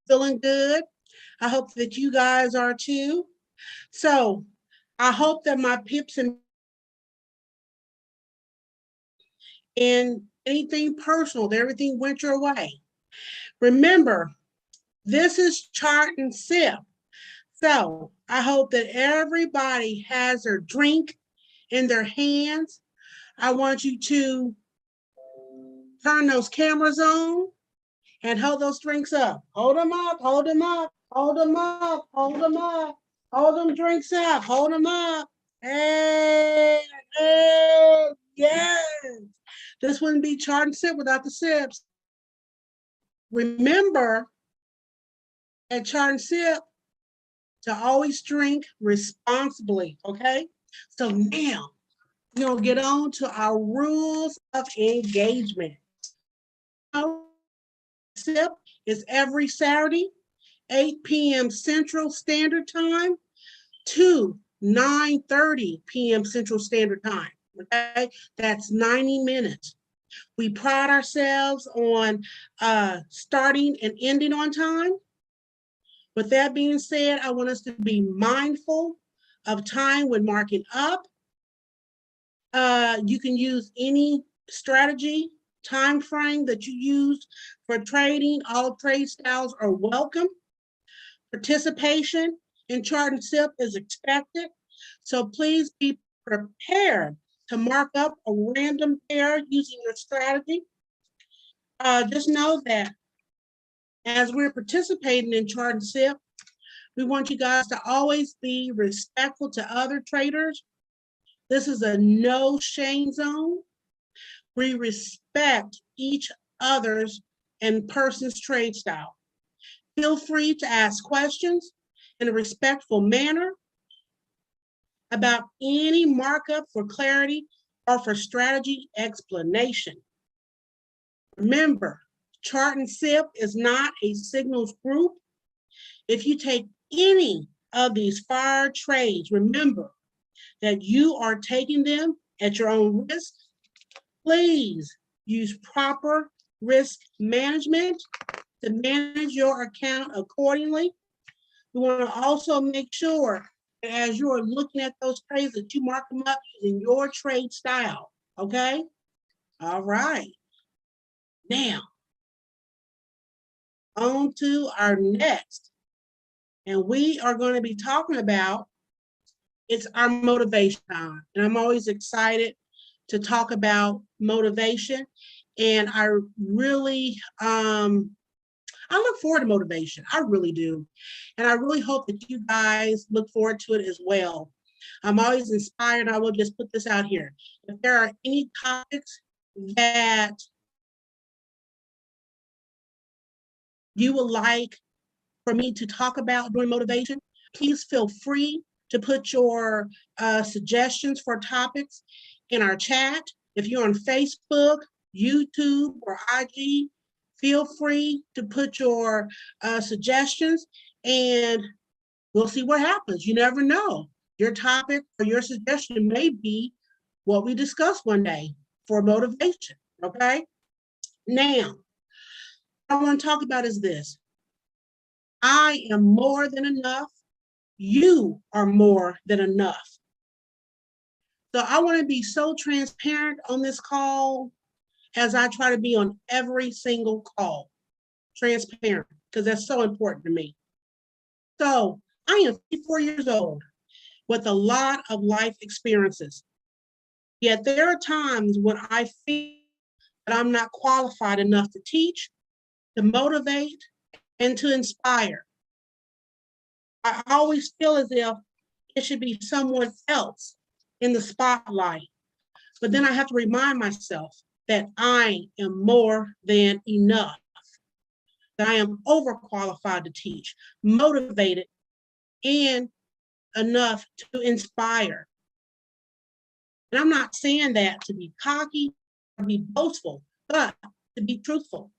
feeling good. I hope that you guys are too. So I hope that my pips and anything personal, that everything went your way. Remember, this is chart and sip. So I hope that everybody has their drink in their hands. I want you to turn those cameras on and hold those drinks up. Hold them up, hold them up, hold them up, hold them up, hold them drinks up, hold them up. Hey, hey, yes. This wouldn't be chart and sip without the sips. Remember at chart and sip to always drink responsibly, okay? So now we're gonna get on to our rules of engagement. Our sip is every Saturday, 8 p.m. Central Standard Time to 9:30 p.m. Central Standard Time. Okay, that's 90 minutes. We pride ourselves on starting and ending on time. With that being said, I want us to be mindful of time when marking up. You can use any strategy, time frame that you use for trading. All trade styles are welcome. Participation in chart and sip is expected. So please be prepared to mark up a random pair using your strategy. Just know that as we're participating in chart and sip, we want you guys to always be respectful to other traders. This is a no shame zone. We respect each other's and person's trade style. Feel free to ask questions in a respectful manner about any markup for clarity or for strategy explanation. Remember, chart and sip is not a signals group. If you take any of these fire trades, remember that you are taking them at your own risk. Please use proper risk management to manage your account accordingly. We want to also make sure that as you are looking at those trades that you mark them up using your trade style, okay? All right. Now, on to our next. And we are going to be talking about, it's our motivation time. And I'm always excited to talk about motivation. And I really, I look forward to motivation. I really do. And I really hope that you guys look forward to it as well. I'm always inspired. I will just put this out here. If there are any topics that you would like for me to talk about during motivation, please feel free to put your suggestions for topics in our chat. If you're on Facebook, YouTube, or IG, feel free to put your suggestions and we'll see what happens. You never know. Your topic or your suggestion may be what we discuss one day for motivation, okay? Now, what I want to talk about is this. I am more than enough. You are more than enough. So I want to be so transparent on this call as I try to be on every single call. Transparent, because that's so important to me. So I am 54 years old with a lot of life experiences. Yet there are times when I feel that I'm not qualified enough to teach, to motivate, and to inspire. I always feel as if it should be someone else in the spotlight. But then I have to remind myself that I am more than enough, that I am overqualified to teach, motivated, and enough to inspire. And I'm not saying that to be cocky or be boastful, but to be truthful.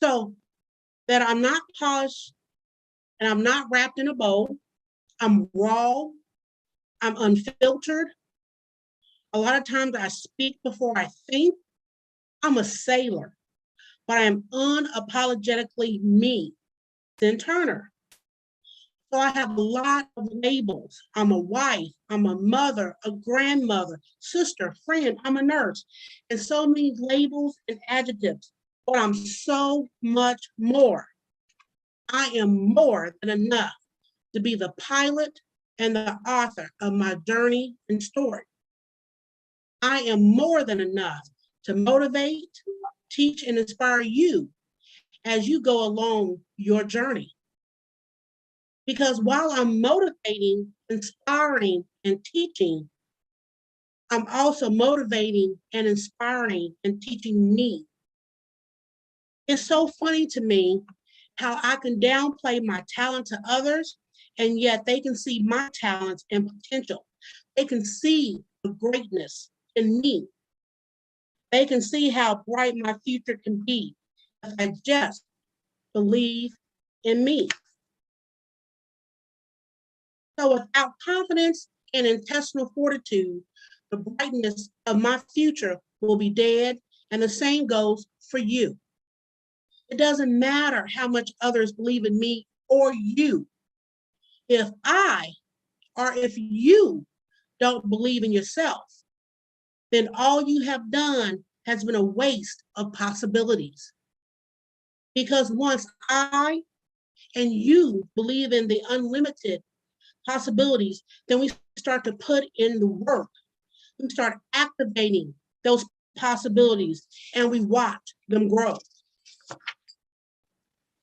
So that I'm not polished and I'm not wrapped in a bow. I'm raw. I'm unfiltered. A lot of times I speak before I think. I'm a sailor, but I am unapologetically me. than Turner. So I have a lot of labels. I'm a wife, I'm a mother, a grandmother, sister, friend, I'm a nurse, and so many labels and adjectives, but I'm so much more. I am more than enough to be the pilot and the author of my journey and story. I am more than enough to motivate, teach, and inspire you as you go along your journey. Because while I'm motivating, inspiring, and teaching, I'm also motivating and inspiring and teaching me. It's so funny to me how I can downplay my talent to others, and yet they can see my talents and potential. They can see the greatness in me. They can see how bright my future can be if I just believe in me. So without confidence and intestinal fortitude, the brightness of my future will be dead, and the same goes for you. It doesn't matter how much others believe in me or you. If I or if you don't believe in yourself, then all you have done has been a waste of possibilities. Because once I and you believe in the unlimited possibilities, then we start to put in the work. We start activating those possibilities and we watch them grow.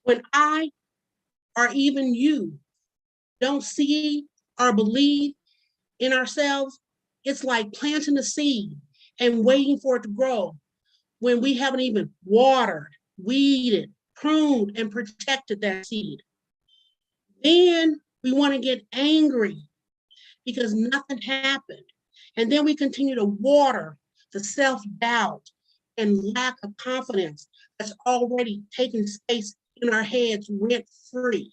When I or even you don't see or believe in ourselves, it's like planting a seed and waiting for it to grow when we haven't even watered, weeded, pruned, and protected that seed. Then we want to get angry because nothing happened. And then we continue to water the self-doubt and lack of confidence that's already taken space in our heads rent-free.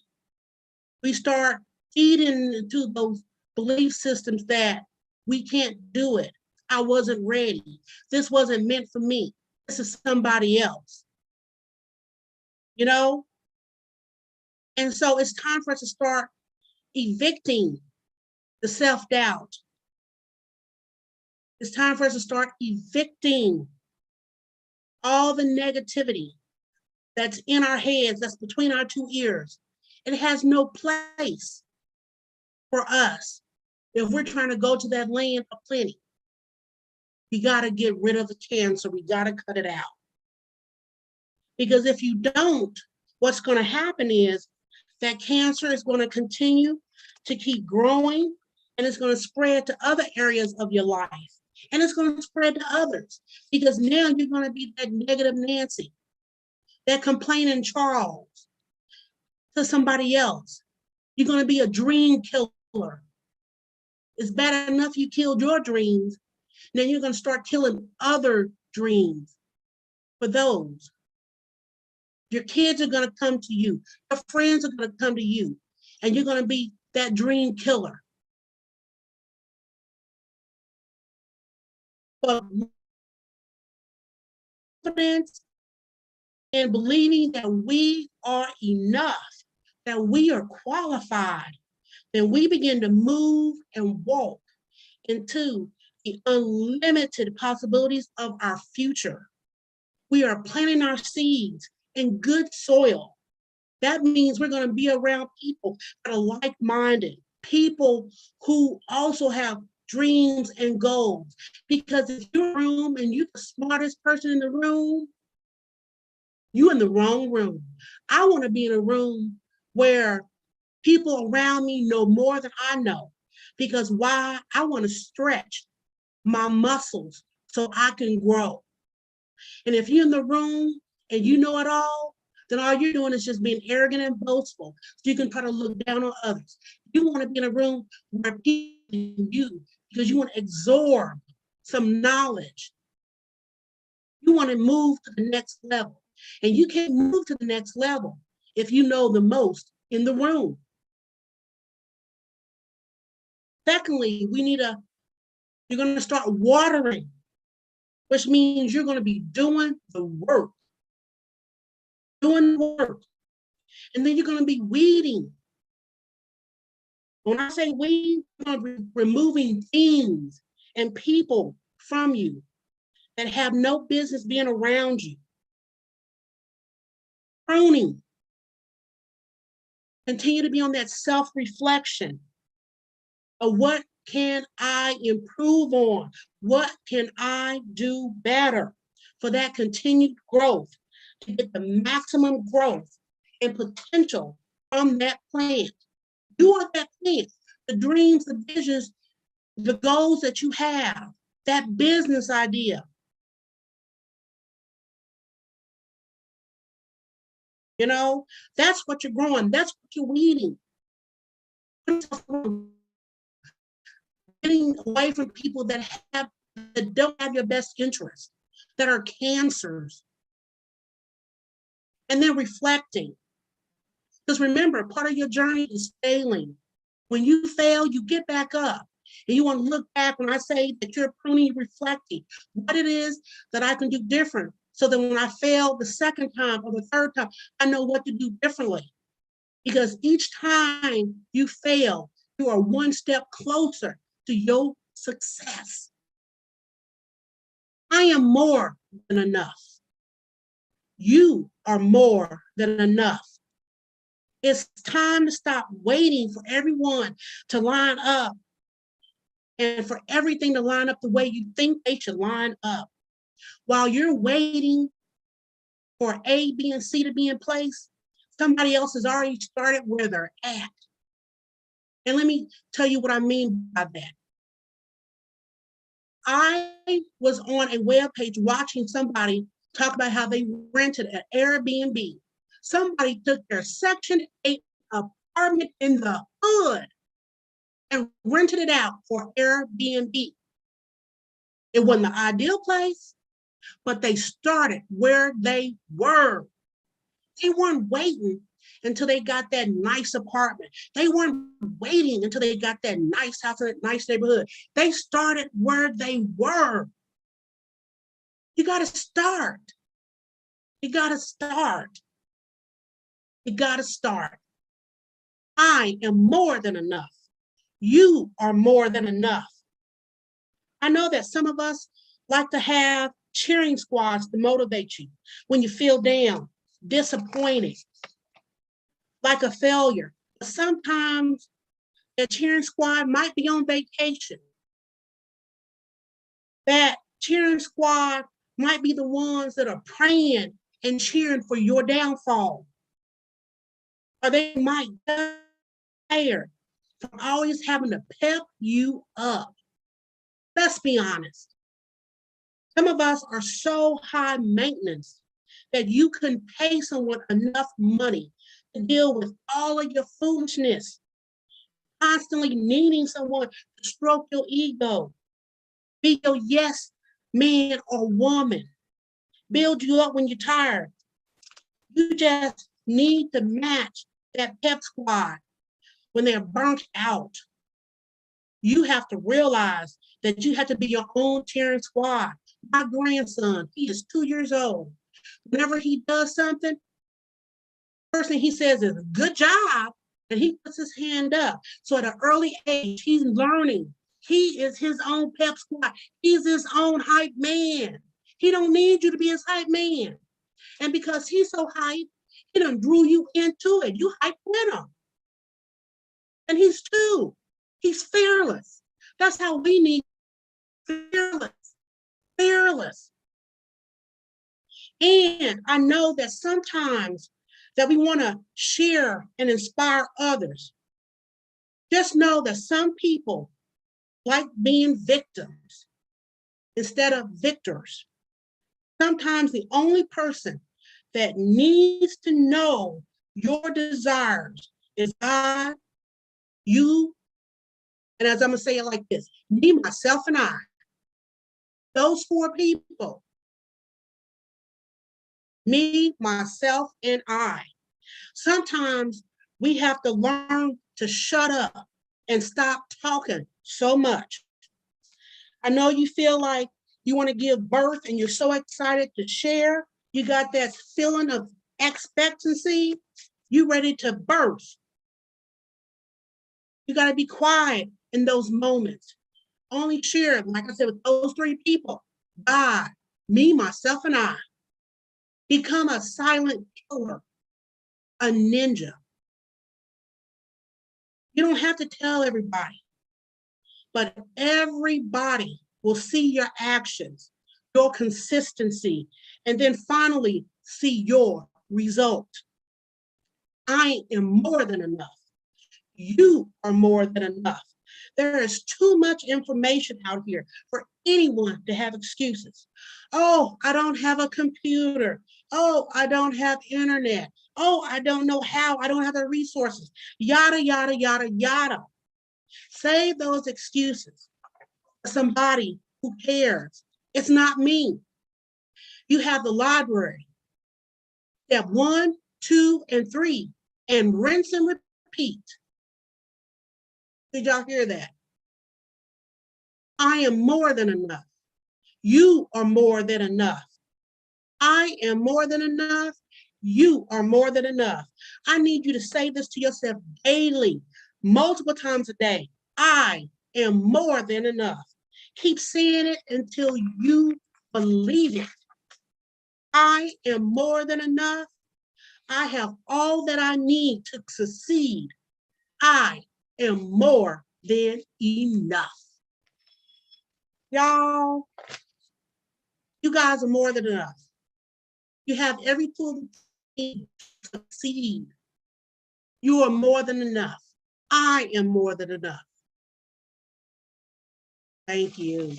We start feeding into those belief systems that we can't do it. I wasn't ready. This wasn't meant for me. This is somebody else. You know? And so it's time for us to start evicting the self-doubt. It's time for us to start evicting all the negativity that's in our heads, that's between our two ears. It has no place for us if we're trying to go to that land of plenty. We got to get rid of the cancer. We got to cut it out. Because if you don't, what's going to happen is that cancer is going to continue to keep growing and it's going to spread to other areas of your life. And it's going to spread to others because now you're going to be that negative Nancy, that complaining Charles to somebody else. You're going to be a dream killer. It's bad enough you killed your dreams. Then you're going to start killing other dreams for those. Your kids are going to come to you. Your friends are going to come to you. And you're going to be that dream killer. But confidence and believing that we are enough, that we are qualified, then we begin to move and walk into the unlimited possibilities of our future. We are planting our seeds in good soil. That means we're going to be around people that are like-minded, people who also have dreams and goals. Because if you're in the room and you're the smartest person in the room, you're in the wrong room. I want to be in a room where people around me know more than I know. Because why? I want to stretch my muscles so I can grow. And if you're in the room and you know it all, then all you're doing is just being arrogant and boastful. So you can try to look down on others. You want to be in a room where people you because you want to absorb some knowledge. You want to move to the next level. And you can't move to the next level if you know the most in the room. Secondly, you're going to start watering, which means you're going to be doing the work. Doing the work. And then you're going to be weeding. When I say weed, you're going to be removing things and people from you that have no business being around you. Pruning. Continue to be on that self-reflection of what can I improve on? What can I do better for that continued growth, to get the maximum growth and potential from that plant? You are that plant, the dreams, the visions, the goals that you have, that business idea. You know, that's what you're growing. That's what you're weeding. Getting away from people that don't have your best interest, that are cancers. And then reflecting. Because remember, part of your journey is failing. When you fail, you get back up. And you want to look back when I say that you're pruning, reflecting what it is that I can do different, so that when I fail the second time or the third time, I know what to do differently. Because each time you fail, you are one step closer to your success. I am more than enough. You are more than enough. It's time to stop waiting for everyone to line up and for everything to line up the way you think they should line up. While you're waiting for A, B, and C to be in place, somebody else has already started where they're at. And let me tell you what I mean by that. I was on a webpage watching somebody talk about how they rented an Airbnb. Somebody took their Section 8 apartment in the hood and rented it out for Airbnb. It wasn't the ideal place, but they started where they were. They weren't waiting until they got that nice apartment. They weren't waiting until they got that nice house in that nice neighborhood. They started where they were. You got to start. You got to start. You got to start. I am more than enough. You are more than enough. I know that some of us like to have cheering squads to motivate you when you feel down, disappointed, like a failure. Sometimes the cheering squad might be on vacation. That cheering squad might be the ones that are praying and cheering for your downfall. Or they might be tired from always having to pep you up. Let's be honest. Some of us are so high maintenance that you can pay someone enough money to deal with all of your foolishness, constantly needing someone to stroke your ego, be your yes man or woman, build you up when you're tired. You just need to match that pep squad when they're burnt out. You have to realize that you have to be your own cheering squad. My grandson, he is 2 years old. Whenever he does something, first thing he says is, good job, and he puts his hand up. So at an early age, he's learning. He is his own pep squad. He's his own hype man. He don't need you to be his hype man. And because he's so hype, he done drew you into it. You hype with him. And he's 2. He's fearless. That's how we need fearless. Fearless. And I know that sometimes that we want to share and inspire others. Just know that some people like being victims instead of victors. Sometimes the only person that needs to know your desires is God, you, and as I'm going to say it like this, me, myself, and I. Those 4 people. Me, myself, and I. Sometimes we have to learn to shut up and stop talking so much. I know you feel like you want to give birth and you're so excited to share. You got that feeling of expectancy. You ready to burst. You got to be quiet in those moments. Only share, like I said, with those three people, God, me, myself, and I. Become a silent killer, a ninja. You don't have to tell everybody, but everybody will see your actions, your consistency, and then finally see your result. I am more than enough. You are more than enough. There is too much information out here for anyone to have excuses. Oh, I don't have a computer. Oh, I don't have internet. Oh, I don't know how. I don't have the resources. Yada, yada, yada, yada. Save those excuses for somebody who cares. It's not me. You have the library. Step 1, 2, and 3, and rinse and repeat. Did y'all hear that? I am more than enough. You are more than enough. I am more than enough. You are more than enough. I need you to say this to yourself daily, multiple times a day. I am more than enough. Keep saying it until you believe it. I am more than enough. I have all that I need to succeed. I am more than enough. Y'all, you guys are more than enough. You have every tool to succeed. You are more than enough. I am more than enough. Thank you.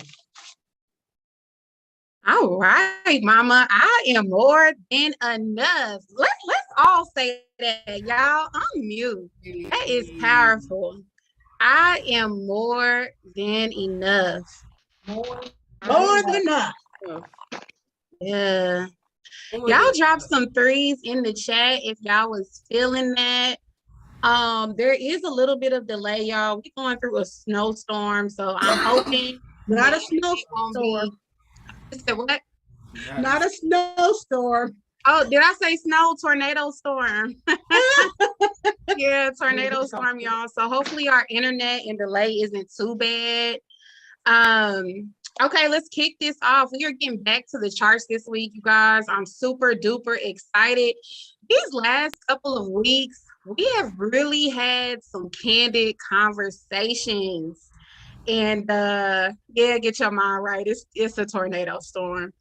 All right, Mama. I am more than enough. Let's all say that, y'all. Unmute. That is powerful. I am more than enough. More than enough. Yeah. Y'all drop some threes in the chat if y'all was feeling that. There is a little bit of delay, y'all. We're going through a snowstorm, so I'm hoping not a snowstorm. What? Not a snowstorm. Oh, did I say snow? Tornado storm. Yeah, tornado storm, y'all. So hopefully our internet and delay isn't too bad. Okay, let's kick this off. We are getting back to the charts this week, you guys. I'm super duper excited. These last couple of weeks, we have really had some candid conversations. And yeah, get your mind right. It's a tornado storm.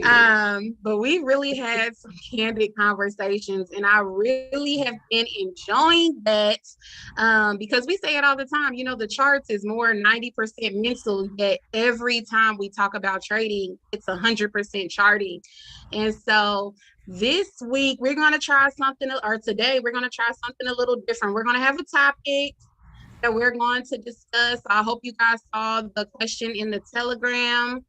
But we really had some candid conversations, and I really have been enjoying that because we say it all the time. You know, the charts is more 90% mental, yet every time we talk about trading, it's 100% charting. And so this week we're going to try something, or today we're going to try something a little different. We're going to have a topic that we're going to discuss. I hope you guys saw the question in the Telegram.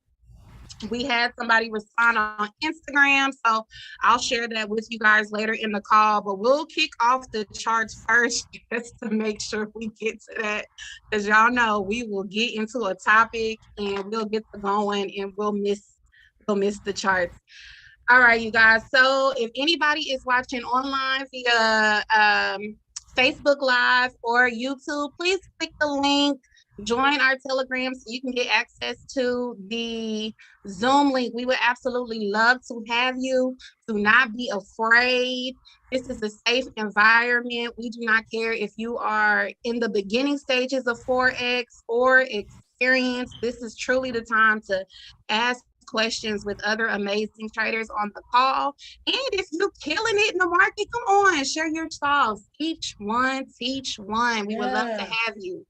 We had somebody respond on Instagram, so I'll share that with you guys later in the call, but we'll kick off the charts first just to make sure we get to that, because y'all know we will get into a topic and we'll get to going and we'll miss the charts. All right, you guys. So if anybody is watching online via Facebook Live or YouTube, please click the link, join our Telegram so you can get access to the Zoom link. We would absolutely love to have you. Do not be afraid. This is a safe environment. We do not care if you are in the beginning stages of Forex or experience. This is truly the time to ask questions with other amazing traders on the call. And if you're killing it in the market, come on, share your thoughts. Each one, teach one. We would love to have you.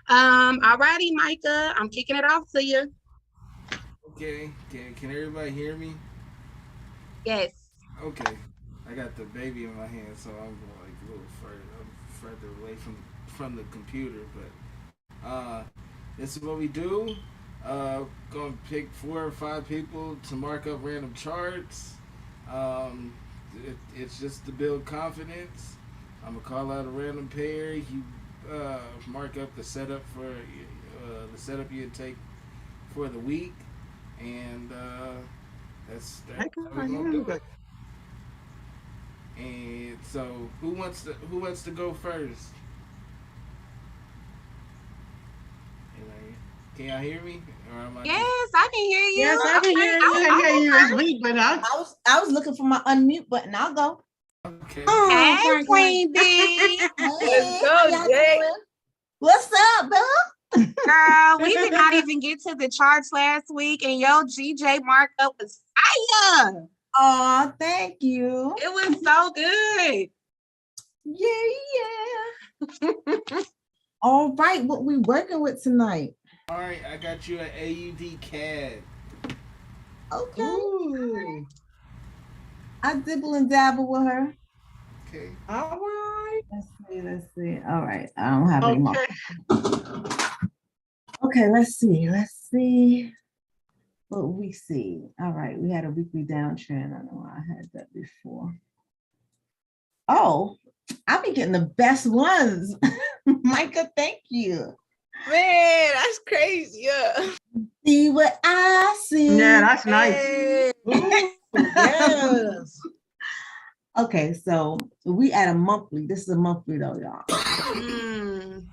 All righty, Micah, I'm kicking it off to you. Okay, can everybody hear me? Yes. Okay, I got the baby in my hand, so I'm like a little further away from the computer. But this is what we do. Gonna pick 4 or 5 people to mark up random charts. It's just to build confidence. I'm gonna call out a random pair. You mark up the setup for the setup you take for the week, and that's how we're gonna do it. And so, who wants to go first? Can y'all hear me? Or am I just... Yes, I can hear you. Yes, I can hear you. I can hear you this week, but I was looking for my unmute button. I'll go. Okay. Oh, Hey, Franklin. Queen B. Hey, Let's go, how y'all Jay. doing? What's up, Bill? Girl, we did not even get to the charts last week, and yo, GJ markup was fire. Oh, thank you. It was so good. Yeah. All right, what we working with tonight? All right, I got you an AUD CAD. Okay. Ooh. I dibble and dabble with her. Okay. All right. Let's see. All right, I don't have any more. Okay. Okay, let's see what we see. All right, we had a weekly downtrend. I know I had that before. Oh, I've been getting the best ones. Micah, thank you. Man, that's crazy. Yeah. See what I see. Yeah, that's nice. Ooh, yes. Okay, so we at a monthly. This is a monthly though, y'all. Mm.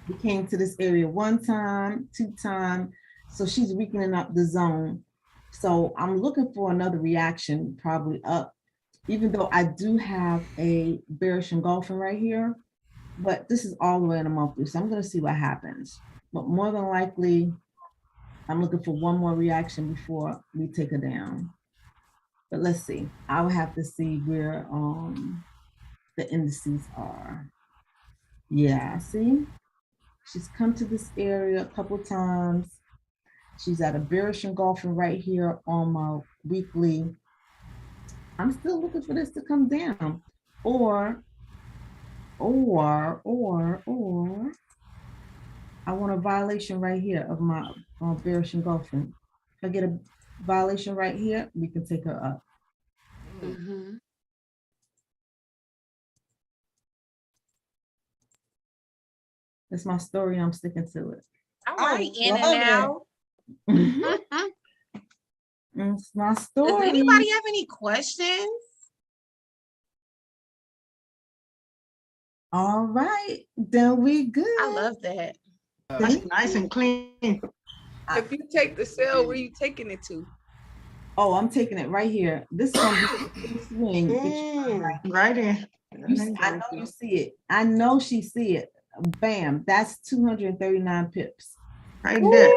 We came to this area one time, two time. So she's weakening up the zone. So I'm looking for another reaction, probably up, even though I do have a bearish engulfing right here, but this is all the way in a monthly. So I'm going to see what happens. But more than likely, I'm looking for one more reaction before we take her down. But let's see. I will have to see where the indices are. Yeah, see? She's come to this area a couple times. She's at a bearish engulfing right here on my weekly. I'm still looking for this to come down. Or I want a violation right here of my bearish engulfing. If I get a violation right here, we can take her up. Mm-hmm. That's my story. I'm sticking to it. All right, in love and it. out. Mhm. It's my Does story. anybody have any questions? All right, then we good. I love that. That's nice and clean. If you take the sale, where you taking it to? Oh, I'm taking it right here. This is gonna be a swing. Right in. I know you see it. I know she see it. Bam, that's 239 pips. Right there.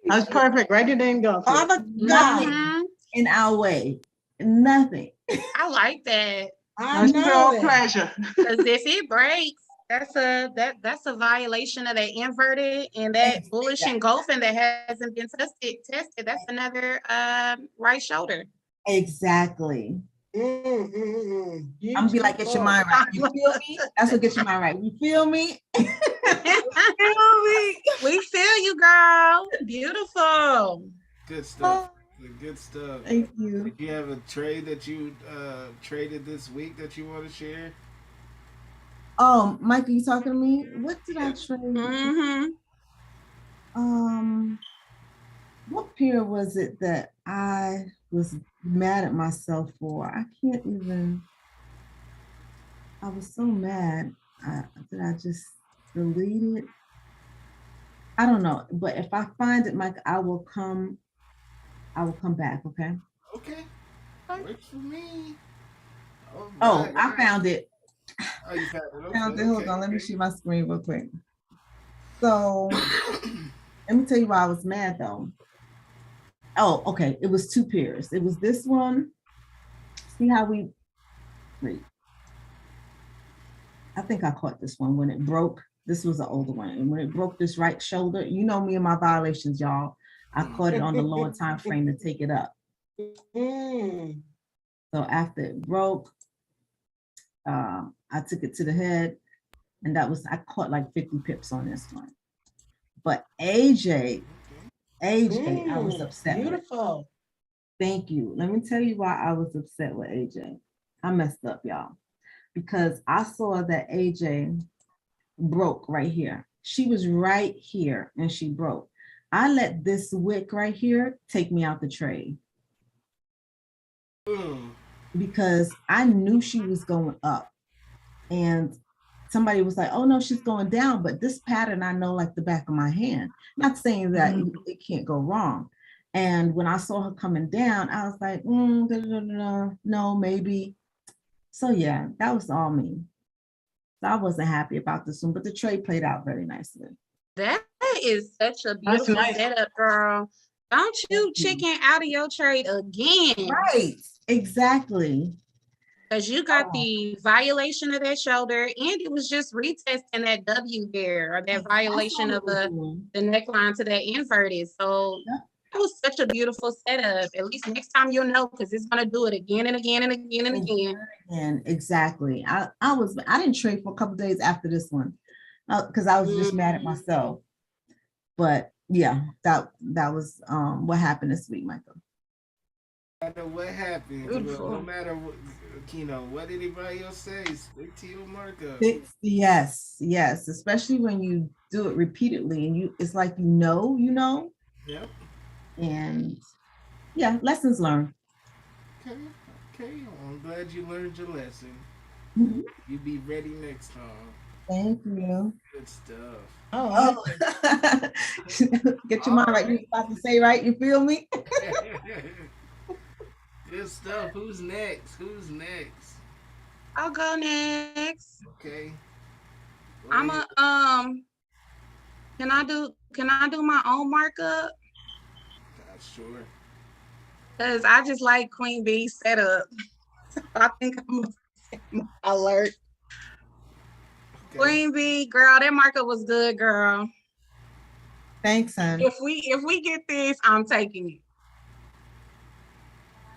That's perfect. Right there, then go. Father Nothing God, Mhm. in our way. Nothing. I like that. I That's know pure it. pleasure. Because if it breaks, that's a violation of that inverted and that bullish engulfing that hasn't been tested. That's another right shoulder. Exactly. You I'm gonna be like, get your mind right. You feel me? That's what gets your mind right. You feel me? We feel you, girl. Beautiful. Good stuff. Good stuff. Thank you. Do you have a trade that you traded this week that you want to share? Mike, are you talking to me? What did I trade? Mm-hmm. What pair was it that I was mad at myself for? I can't even. I was so mad. Did I just delete it? I don't know. But if I find it, Mike, I will come back. Okay. Okay. Works for me. Oh, right. I found it. Oh, you found it. Found it. Okay, Hold on. Let me okay. share my screen real quick. So let me tell you why I was mad though. Oh, okay. It was two pairs. It was this one. See how we wait. I think I caught this one when it broke. This was an older one. And when it broke this right shoulder, you know me and my violations, y'all. I caught it on the lower time frame to take it up. Mm. So after it broke, I took it to the head, and I caught like 50 pips on this one. But AJ, I was upset with. Beautiful. Thank you. Let me tell you why I was upset with AJ. I messed up, y'all, because I saw that AJ broke right here. She was right here and she broke. I let this wick right here take me out the trade. because I knew she was going up. And somebody was like, oh no, she's going down. But this pattern I know like the back of my hand. Not saying that it can't go wrong. And when I saw her coming down, I was like, no, maybe. So yeah, that was all me. So I wasn't happy about this one, but the trade played out very nicely. That is such a That's beautiful nice. setup, girl. Don't you Thank you. chicken out of your trade again. Right, exactly. Because you got Oh. the violation of that shoulder, and it was just retesting that W there, or that violation of the neckline to that inverted. So Yep. that was such a beautiful setup. At least next time you'll know, because it's gonna do it again and again and again and again. And exactly. I didn't trade for a couple days after this one because I was just mad at myself. But yeah, that was what happened this week, Michael. No matter what happens, Beautiful. no matter what, what anybody else says, stick to your markup. Yes, especially when you do it repeatedly and it's like you know. Yep. And yeah, lessons learned. Okay. I'm glad you learned your lesson. Mhm. You be ready next time. Thank you. Good stuff. Oh, Get your mind right. You're about to say right. You feel me? Good stuff. Who's next? I'll go next. Okay. Go I'm ahead. can I do my own markup? Sure. Because I just like Queen Bee's setup. I think I'm gonna set my alert. Okay. Queen Bee, girl, that markup was good, girl. Thanks, son. If we get this, I'm taking it.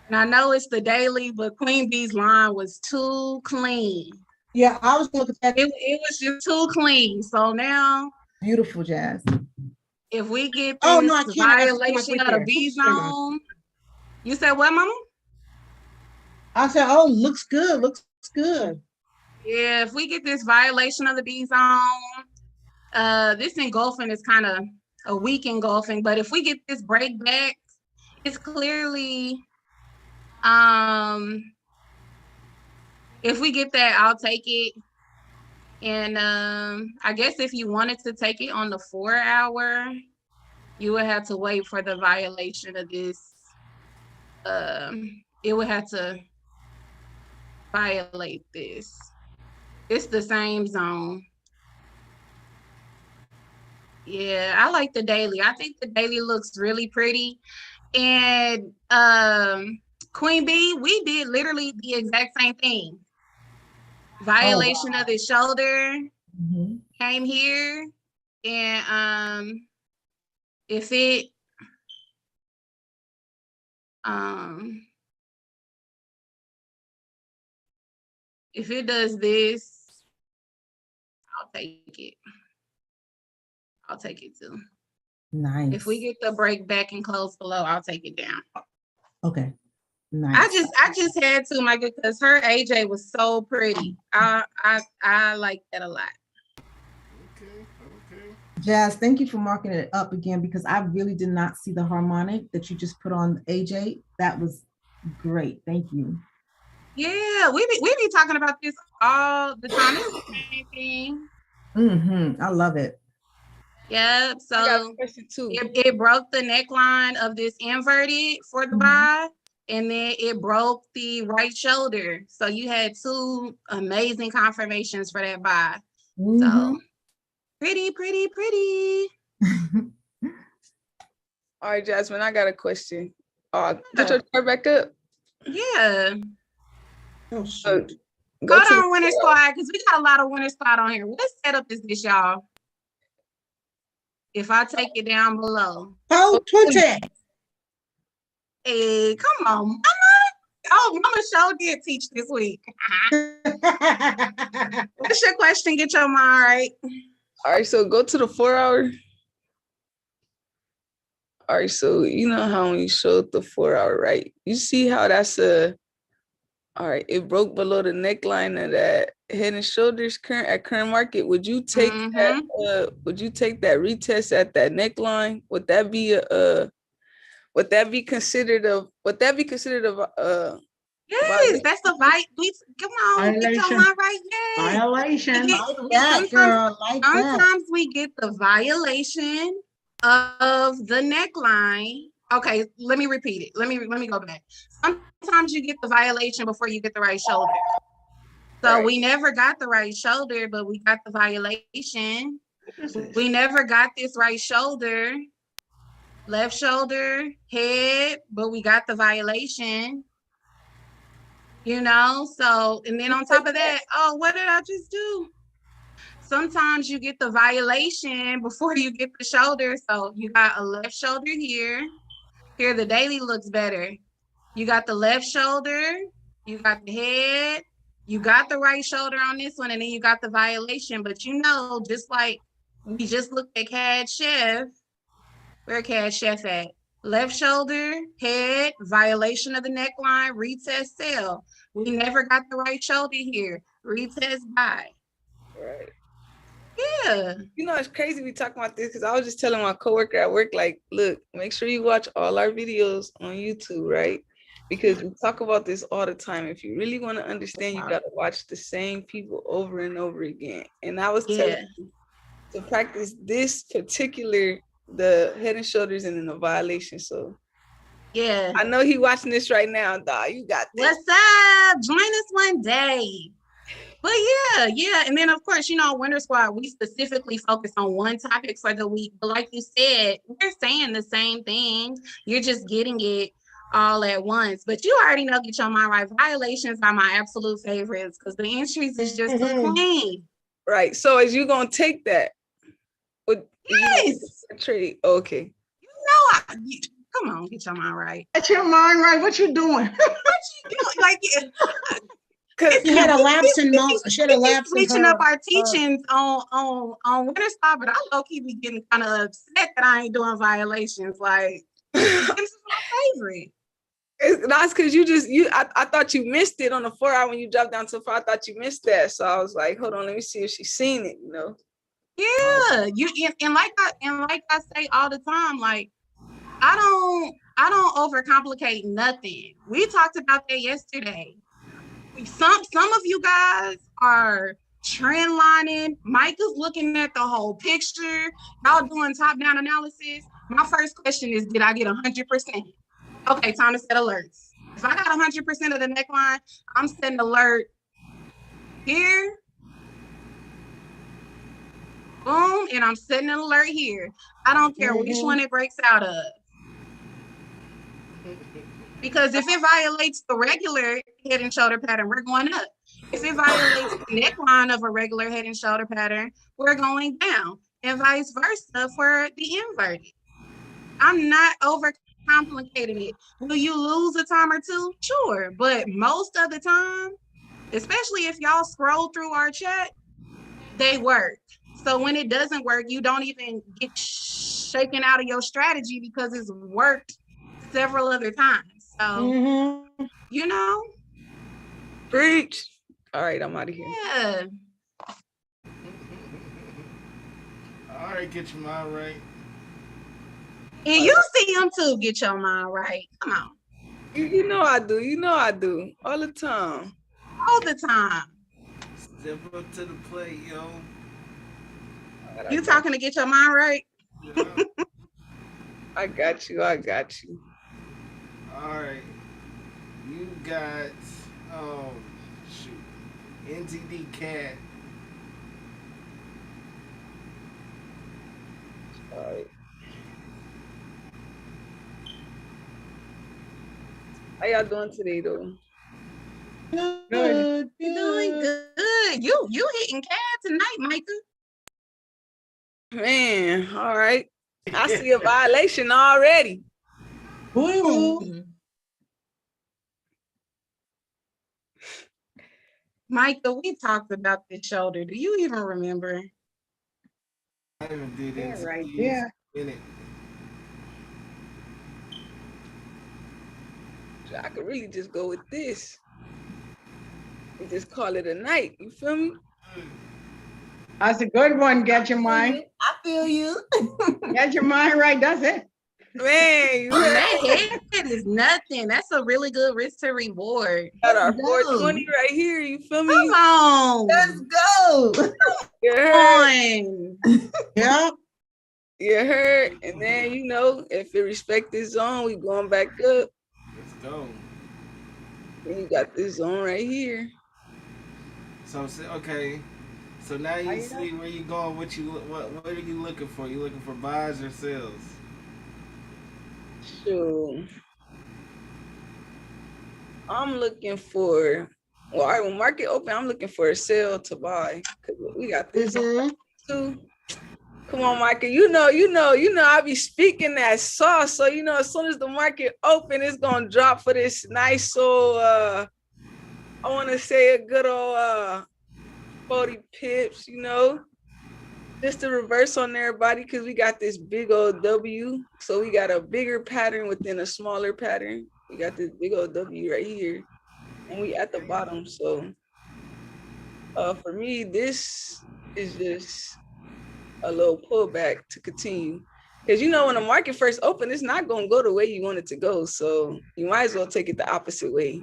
And I know it's the daily, but Queen Bee's line was too clean. Yeah, I was looking at It was just too clean. So now, Beautiful, Jazz. if we get Oh, this no, I can't. I got to violation come of up the with B there. zone, you said what, Mama? I said, oh, looks good. Yeah, if we get this violation of the B zone, this engulfing is kind of a weak engulfing, but if we get this break back, it's clearly, if we get that, I'll take it. And I guess if you wanted to take it on the 4 hour, you would have to wait for the violation of this. It would have to violate this. It's the same zone. Yeah, I like the daily. I think the daily looks really pretty. And Queen Bee, we did literally the exact same thing. Violation of the shoulder came here, and if it does this, I'll take it. I'll take it too. Nice. If we get the break back and close below, I'll take it down. Okay. Nice. I just had to, Michael, because her AJ was so pretty. I like that a lot. Okay. Jazz, thank you for marking it up again because I really did not see the harmonic that you just put on AJ. That was great. Thank you. Yeah, we be talking about this all the time. It's the same thing. I love it. Yep. I got So a question too. it broke the neckline of this inverted for the buy, and then it broke the right shoulder. So you had two amazing confirmations for that buy. So pretty. All right, Jasmine, I got a question. Put your chart back up. Yeah. Oh, shoot. Go Hold to on, Winter Squad, because we got a lot of Winter Squad on here. What setup is this, y'all? If I take it down below. Oh, 20. Hey, come on, Mama. Oh, Mama sure did teach this week. What's your question? Get your mind right. All right, so go to the 4 hour. All right, so you know how when you showed the 4 hour, right? You see how that's all right, it broke below the neckline of that Head and Shoulders current market. Would you take that? Would you take that retest at that neckline? Would that be considered a Yes, that's the right. Come on, get your Violation. mind right. Yes. Violation. Get- Like that, girl, like that. Sometimes we get the violation of the neckline. Okay, let me repeat it. Let me go back. Sometimes you get the violation before you get the right shoulder. So Right. we never got the right shoulder, but we got the violation. What is this? We never got this right shoulder, left shoulder, head, but we got the violation. You know, so, and then on top of that, oh, what did I just do? Sometimes you get the violation before you get the shoulder. So you got a left shoulder here. Here, the daily looks better. You got the left shoulder, you got the head, you got the right shoulder on this one, and then you got the violation. But you know, just like we just looked at CAD Chef, where CAD Chef at? Left shoulder, head, violation of the neckline, retest cell. We never got the right shoulder here. Retest by. Right. Yeah. You know, it's crazy we talking about this because I was just telling my coworker at work, like, look, make sure you watch all our videos on YouTube, right? Because we talk about this all the time. If you really want to understand, you got to watch the same people over and over again. And I was telling Yeah. you to practice this particular, the Head and Shoulders and then the violation. So Yeah. I know he watching this right now, dog. You got this. What's up? Join us one day. But yeah. And then of course, you know, Winter Squad, we specifically focus on one topic for the week. But like you said, we're saying the same thing. You're just getting it all at once. But you already know, get your mind right. Violations are my absolute favorites because the entries is just too Mhm. clean. Right. So is you gonna take that? Yes. Trade. Okay. Come on, get your mind right. Get your mind right. What you doing? Like, She had a lapse in she had a we be lapse in switching her, up our teachings on Winter Star, but I low key be getting kind of upset that I ain't doing violations. Like, this is my favorite. That's because I thought you missed it on the 4 hour when you dropped down to 4. I thought you missed that. So I was like, hold on, let me see if she's seen it, you know. Yeah, and like I say all the time, like I don't overcomplicate nothing. We talked about that yesterday. Some of you guys are trend lining. Micah's looking at the whole picture. Y'all doing top-down analysis. My first question is, did I get 100%? Okay, time to set alerts. If I got 100% of the neckline, I'm setting alert here. Boom, and I'm setting an alert here. I don't care which one it breaks out of. Because if it violates the regular head and shoulder pattern, we're going up. If it violates the neckline of a regular head and shoulder pattern, we're going down, and vice versa for the inverted. I'm not overcomplicating it. Will you lose a time or two? Sure, but most of the time, especially if y'all scroll through our chat, they work. So when it doesn't work, you don't even get shaken out of your strategy because it's worked several other times. So, Mhm. you know, Preach. All right, I'm out of here. yeah. All right, get your mind right. And you see them too, get your mind right. Come on. You know I do. You know I do. All the time. All the time. Step up to the plate, yo. You talking to get your mind right? Yeah. I got you. I got you. All right. You got, NTD Cat. All right. How y'all doing today, though? Good. You're doing good. You hitting CAD tonight, Micah. Man, all right. I see a violation already. Boo. Micah, we talked about this shoulder. Do you even remember? I haven't did it. Yeah, right there. In it. I could really just go with this and just call it a night. You feel me? That's a good one. Get your mind. I feel you. Get your mind right. That's it. Man, you And heard that head is nothing. That's a really good risk to reward. got our No. 420 right here. You feel me? Come on. Let's go. You Come heard? on. Yep. You heard? And then, you know, if it respect this zone, we going back up. Let's go. Then you got this zone right here. So okay. So now How you you see where you going. What are you looking for? You looking for buys or sells? So I'm looking for, well, all right, when market open, I'm looking for a sell to buy. Cause we got this Mhm. too. Come on, Michael. You know, I be speaking that sauce. So, you know, as soon as the market open, it's gonna drop for this nice old I wanna say a good old 40 pips, you know. Just to reverse on everybody, because we got this big old W. So we got a bigger pattern within a smaller pattern. We got this big old W right here. And we at the bottom. So for me, this is just a little pullback to continue. Because you know, when the market first opened, it's not gonna go the way you want it to go. So you might as well take it the opposite way.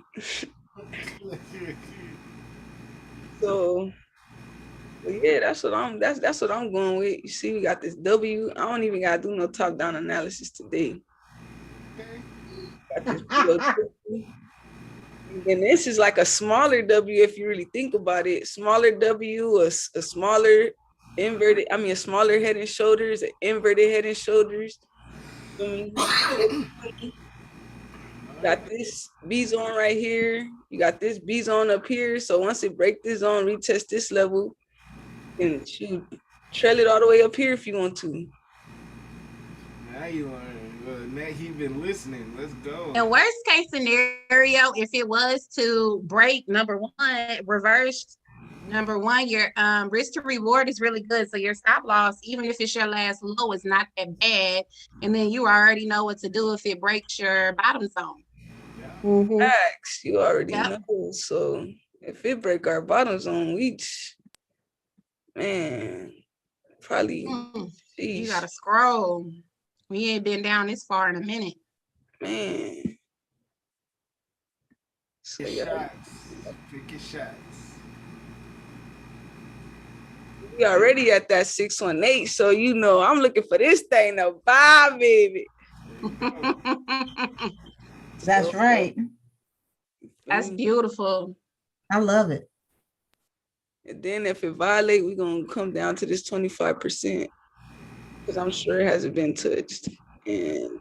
So but yeah, that's what I'm going with. You see, we got this W. I don't even gotta do no top-down analysis today. Got this big old W. And this is like a smaller W if you really think about it. Smaller W, a smaller inverted, a smaller head and shoulders, an inverted head and shoulders. Got this B zone right here. You got this B zone up here. So once it break this zone, retest this level, and shoot, trail it all the way up here if you want to. Now you learn. Now he been listening. Let's go. And worst case scenario, if it was to break number one, reversed number one, your risk to reward is really good. So your stop loss, even if it's your last low, is not that bad. And then you already know what to do if it breaks your bottom zone. Mhm. Facts, you already Yep. know. So if it break our bottom zone, man, probably You sheesh, gotta scroll. We ain't been down this far in a minute. man. So Pick yeah, shots. Pick your shots. we already at that 618. So you know, I'm looking for this thing to buy, baby. That's right. That's beautiful. I love it. And then if it violate, we're gonna come down to this 25%. Because I'm sure it hasn't been touched. And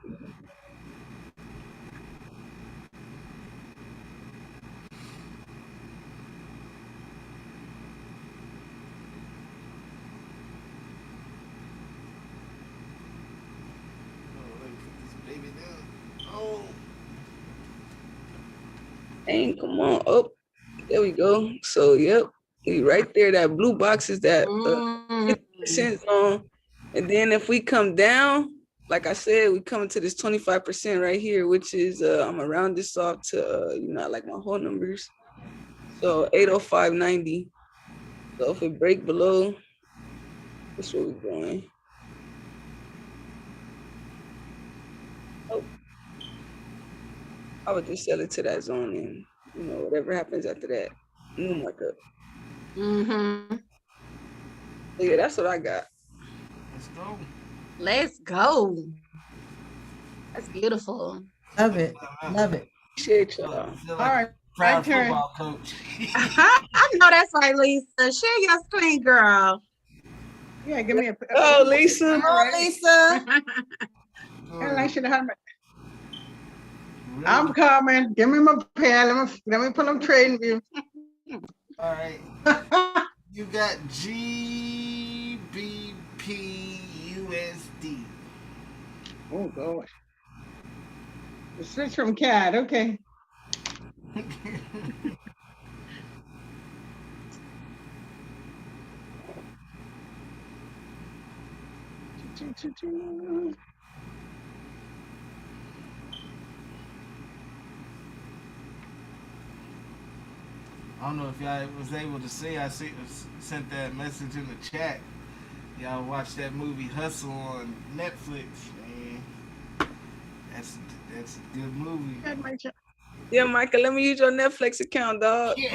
Oh, let me put this baby down. Oh. dang, come on up. There we go. So yep, we right there. That blue box is that Mm. 50% zone. And then if we come down, like I said, we come into this 25% right here, which is I'm gonna round this off to you know, I like my whole numbers. So 805.90. So if it break below, that's where we're going. Oh, I would just sell it to that zone, and you know, whatever happens after that, new markup. Mm-hmm. So yeah, that's what I got. Let's go. Let's go. That's beautiful. Love it. Love it. Appreciate y'all. I feel All like right, a proud my turn. football coach. I know that's right, Lisa. Share your screen, girl. Yeah, give me a. Oh, Lisa. All right. Lisa. And I should have. I'm coming. Give me my pen. Let me put them trading view. All right. You got GBP USD. Oh God. The switch from CAD. Okay. I don't know if y'all was able to see. Sent that message in the chat. Y'all watch that movie Hustle on Netflix, man. That's a good movie. Good, Rachel. Yeah, Michael, let me use your Netflix account, dog. You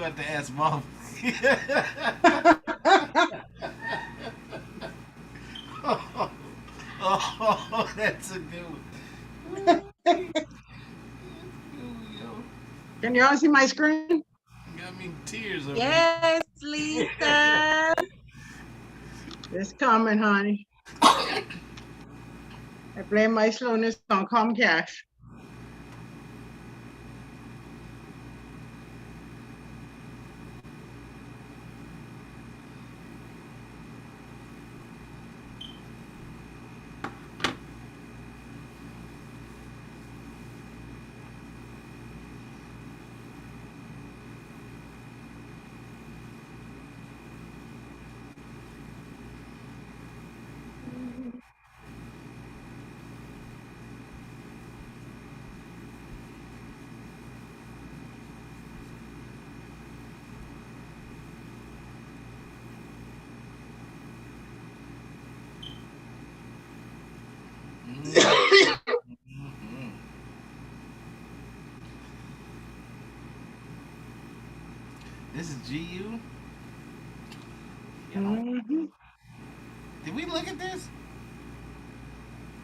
have to ask mom. Oh, that's a good one. Can you all see my screen? Got me tears over Yes, Lisa. It's coming, honey. I blame my slowness on Comcast. This is GU. Mhm. Did we look at this?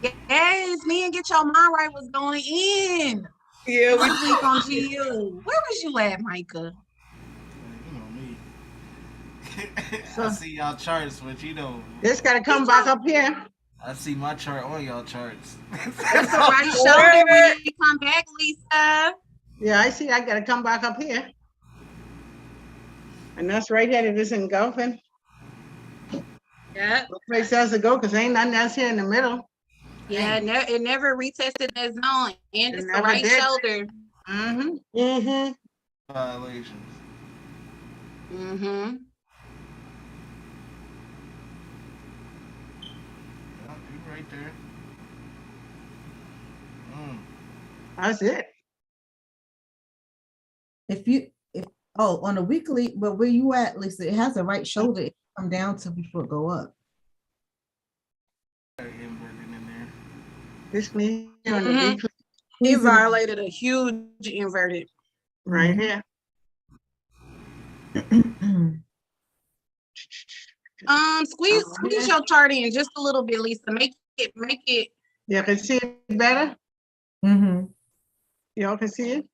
Yes, me and Get Your Mind Right was going in Yeah, we this week on GU. Where was you at, Micah? You know me. I So- see y'all charts, but you know, This gotta come back up here. I see my chart on y'all charts. That's the right shoulder when you come back, Lisa. Yeah, I see. I gotta come back up here. And that's right here. It is engulfing. Yeah. No place else to go because ain't nothing else here in the middle. Yeah, it never retested that zone. And it's the never right did. shoulder. Mm-hmm. Mm-hmm. Violations. Mm-hmm. Yeah, you right there. That's it. On a weekly, but where you at, Lisa, it has a right shoulder, it come down to before it go up. Got an inverted in there. This me on the Mhm. weekly He violated a huge inverted. right Mhm. here. Squeeze Okay. your chart in just a little bit, Lisa. Make it. You can see it better. Mm-hmm. Y'all can see it.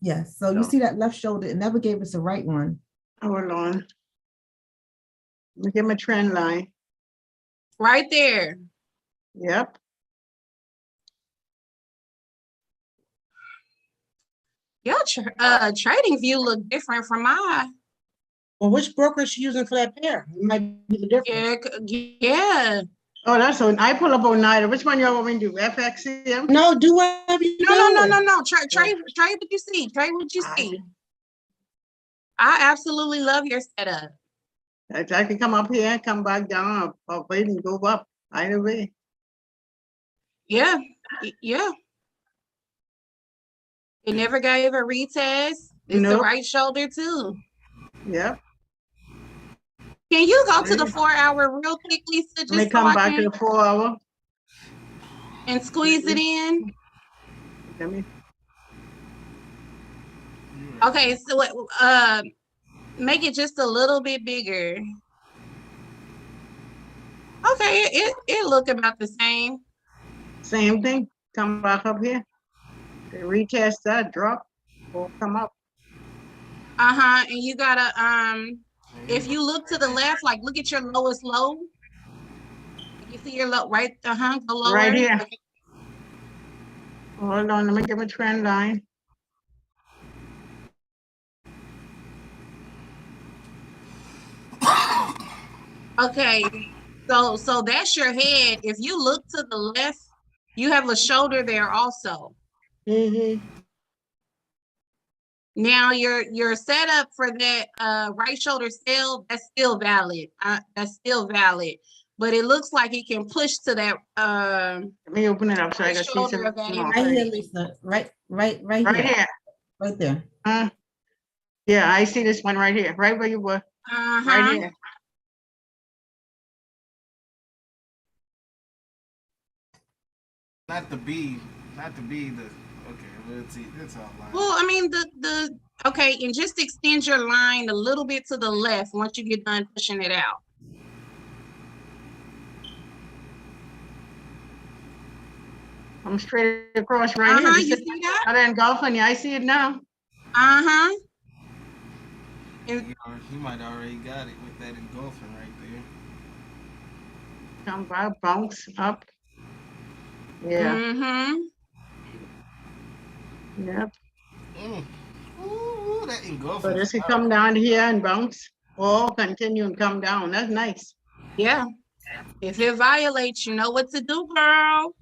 Yes, so you No. see that left shoulder, it never gave us a right one. Hold on. Let me get my trend line. Right there. Yep. Your trading view look different from mine. Well, which broker is she using for that pair? It might be the difference. Yeah. Oh, that's on. I pull up Oneida. Which one y'all want me to do? FXCM? No, do whatever you No. Trade what you see. Trade what you see. I absolutely love your setup. I can come up here, come back down, or wait and go up. Either way. Yeah. Yeah. It never gave a retest. It's the Nope. right shoulder too. Yep. Can you go to the 4 hour real quick, Lisa? Let me Just so come I back can to the 4 hour. and squeeze it in. Let me. Okay, so make it just a little bit bigger. Okay, it look about the same. Same thing. Come back up here. They retest that, drop, or come up. And you gotta if you look to the left, like look at your lowest low. You see your low right? Go lower. Right here. Okay. Hold on, let me get my trend line. Okay, so that's your head. If you look to the left, you have a shoulder there also. Mm-hmm. Now your setup for that right shoulder sell, that's still valid. That's still valid, but it looks like it can push to that Let me open it up so I right can see shoulder some of that more. Right here, Lisa, right Right here, here. right there. Yeah, I see this one right here, right where you were, right here. Not the B. Not the B. The okay. Well, see, that's all line. Well, I mean, okay, and just extend your line a little bit to the left once you get done pushing it out. I'm straight across right here. Uh-huh, This you is see that? out in Golfing. I see it now. Uh-huh. He might already got it with that engulfing right there. Come by, bounce up. Yeah, Mm-hmm. yep. Ooh, that engulfing. So this can come down here and bounce, or continue and come down. That's nice. Yeah. If it violates, you know what to do, girl.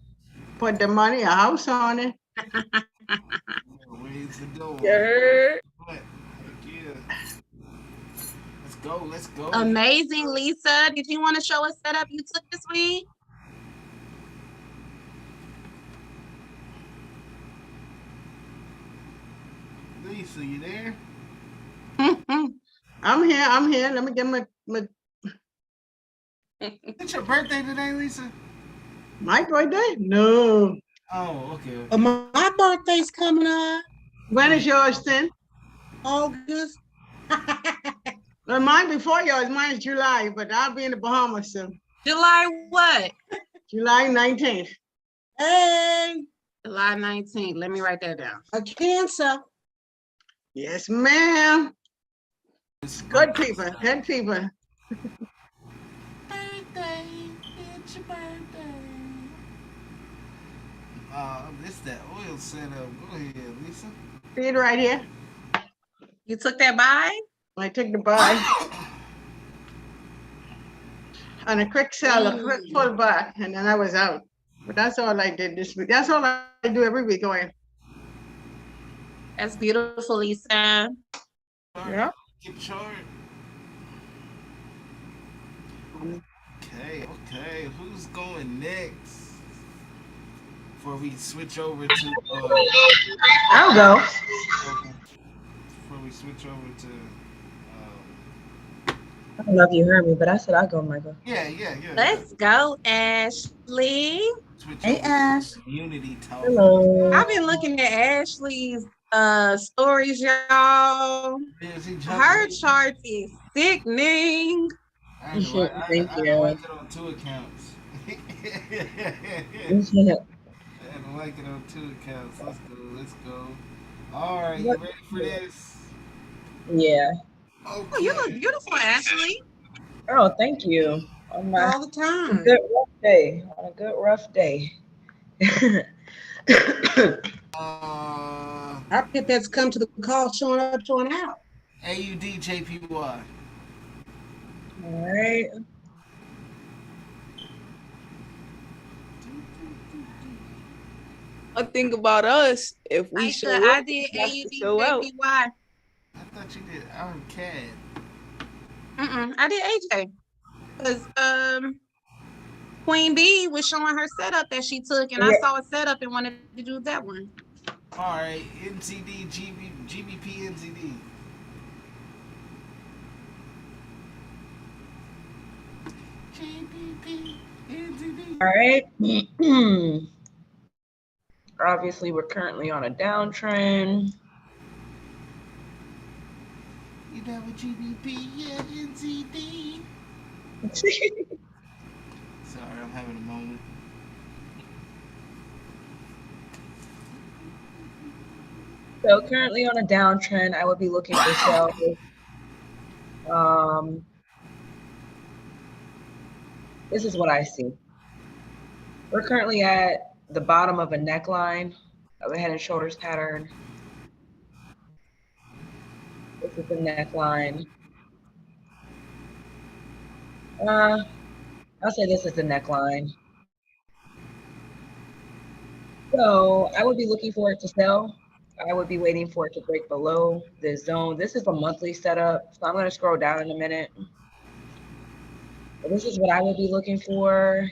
Put the money, a house on it. Ways to go. Yeah. But, heck yeah. Let's go. Let's go. Amazing, Lisa. Did you want to show a setup you took this week? Lisa, you there? I'm here, I'm here. Let me get my It's your birthday today, Lisa? my birthday? No. Oh, okay. My birthday's coming up, When is yours then? August. Well, mine before yours, mine is July, but I'll be in the Bahamas soon. July what? July 19th. Hey, July 19th. Let me write that down. a Cancer. Yes, ma'am. Good people, good people. Birthday, it's your birthday. This that oil setup. Go ahead, Lisa. See it right here? You took that by? I took the buy. On a quick sell, a quick full buy, and then I was out. But that's all I did this week. That's all I do every week going. That's beautiful, Lisa. Yeah. Get chart. Okay. Who's going next? Before we switch over to I'll go. before we switch over to I don't know if you heard me, but I said I'll go, Michael. yeah. Let's go, Ashley. Switch Hey, over to Ash. Community talk. Hello. I've been looking at Ashley's stories, y'all. Is he Her jumping? chart is sickening. I had to Thank like you. it on 2 accounts. I had to like it on 2 accounts. Let's go. All right, you ready for this? Yeah. Okay. Oh, you look beautiful, Ashley. Oh, thank you. On my All the time. good rough day. On a good rough day. Our pipettes come to the call, showing up, showing out. AUDJPY. All right. I think about us if we I show said up, I did we have to show out. AUDJPY. I thought you did CAD. I did AJ. Because Queen B was showing her setup that she took, and I Yeah. saw a setup and wanted to do that one. All right, NCD, GBP, NCD. GBP, NCD. All right. Obviously, we're currently on a downtrend. You down with GBP? Yeah, NCD. Sorry, I'm having a moment. So currently on a downtrend, I would be looking for sales. This is what I see. We're currently at the bottom of a neckline of a head and shoulders pattern. This is the neckline. I'll say this is the neckline. So I would be looking for it to sell. I would be waiting for it to break below this zone. This is a monthly setup, so I'm going to scroll down in a minute. But this is what I would be looking for.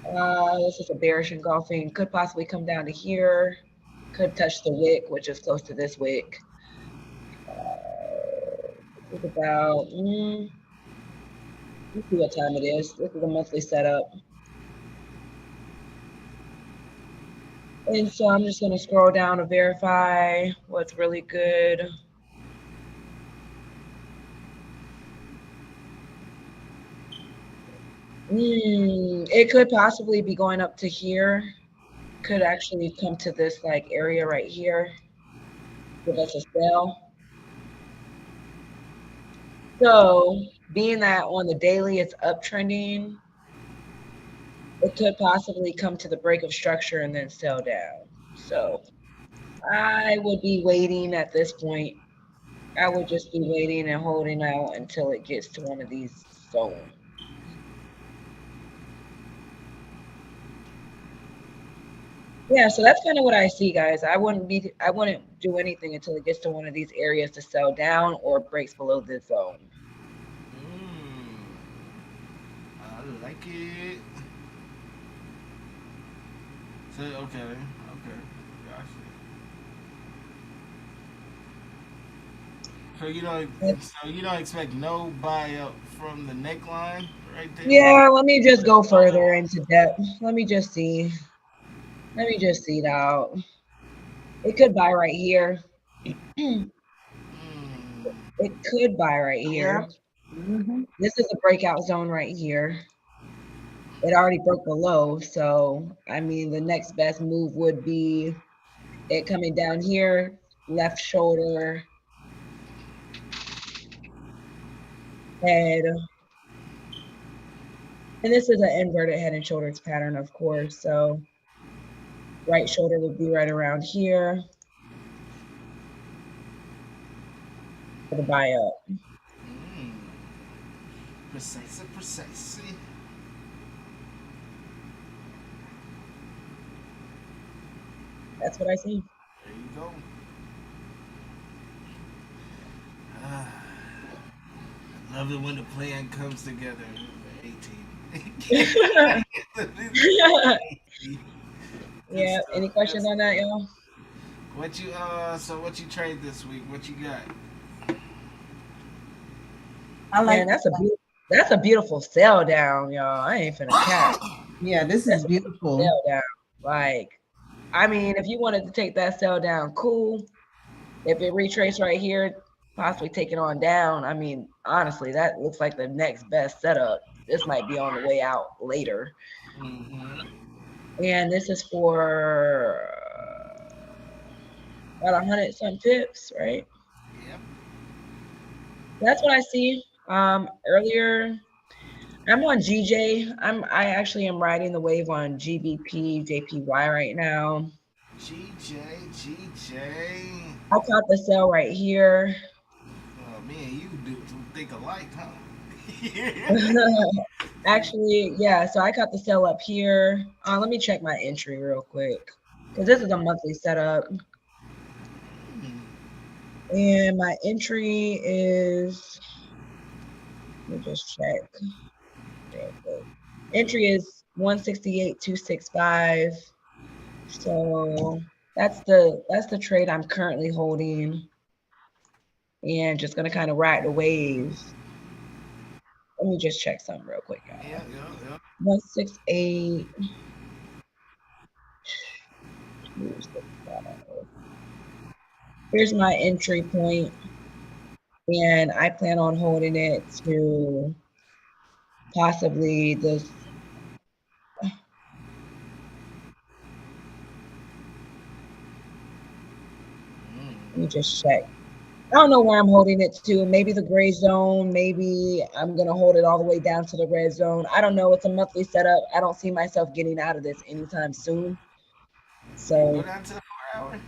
This is a bearish engulfing. Could possibly come down to here. Could touch the wick, which is close to this wick. This is about, let's see what time it is. This is a monthly setup. And so I'm just gonna scroll down to verify what's really good. It could possibly be going up to here. Could actually come to this like area right here. Give us a sell. So being that on the daily it's uptrending, it could possibly come to the break of structure and then sell down. So I would be waiting at this point. I would just be waiting and holding out until it gets to one of these zones. Yeah, so that's kind of what I see, guys. I wouldn't do anything until it gets to one of these areas to sell down or breaks below this zone. I like it. So okay, gotcha. So you don't expect no buy up from the neckline right there. Yeah, let me just go further into depth. Let me just see. Let me just see it out. It could buy right here. It could buy right here. This is a breakout zone right here. It already broke below, so I mean the next best move would be it coming down here, left shoulder, head. And this is an inverted head and shoulders pattern, of course. So right shoulder would be right around here for the buy up. Precisely. That's what I see. There you go. I love it when the plan comes together. 18. Yeah. Any questions on that, y'all? What you trade this week? What you got? I like Man, that's a beautiful sell down, y'all. I ain't finna cap. Yeah, this is beautiful. Sell down. Like, I mean, if you wanted to take that sell down, cool. If it retraced right here, possibly take it on down. I mean, honestly, that looks like the next best setup. This might be on the way out later. And this is for about 100 some pips, right? Yep. That's what I see. Earlier, I'm on GJ. I actually am riding the wave on GBP, JPY right now. GJ. I caught the sell right here. Oh man, you do think alike, huh? Actually, yeah, so I caught the sell up here. Let me check my entry real quick because this is a monthly setup. And my entry is, let me just check real quick. Entry is 168.265. So that's the trade I'm currently holding. And just gonna kind of ride the wave. Let me just check something real quick, guys. Yeah. 168. Here's my entry point, and I plan on holding it to possibly this. Let me just check. I don't know where I'm holding it to. Maybe the gray zone. Maybe I'm going to hold it all the way down to the red zone. I don't know. It's a monthly setup. I don't see myself getting out of this anytime soon. So Go down to the 4 hour.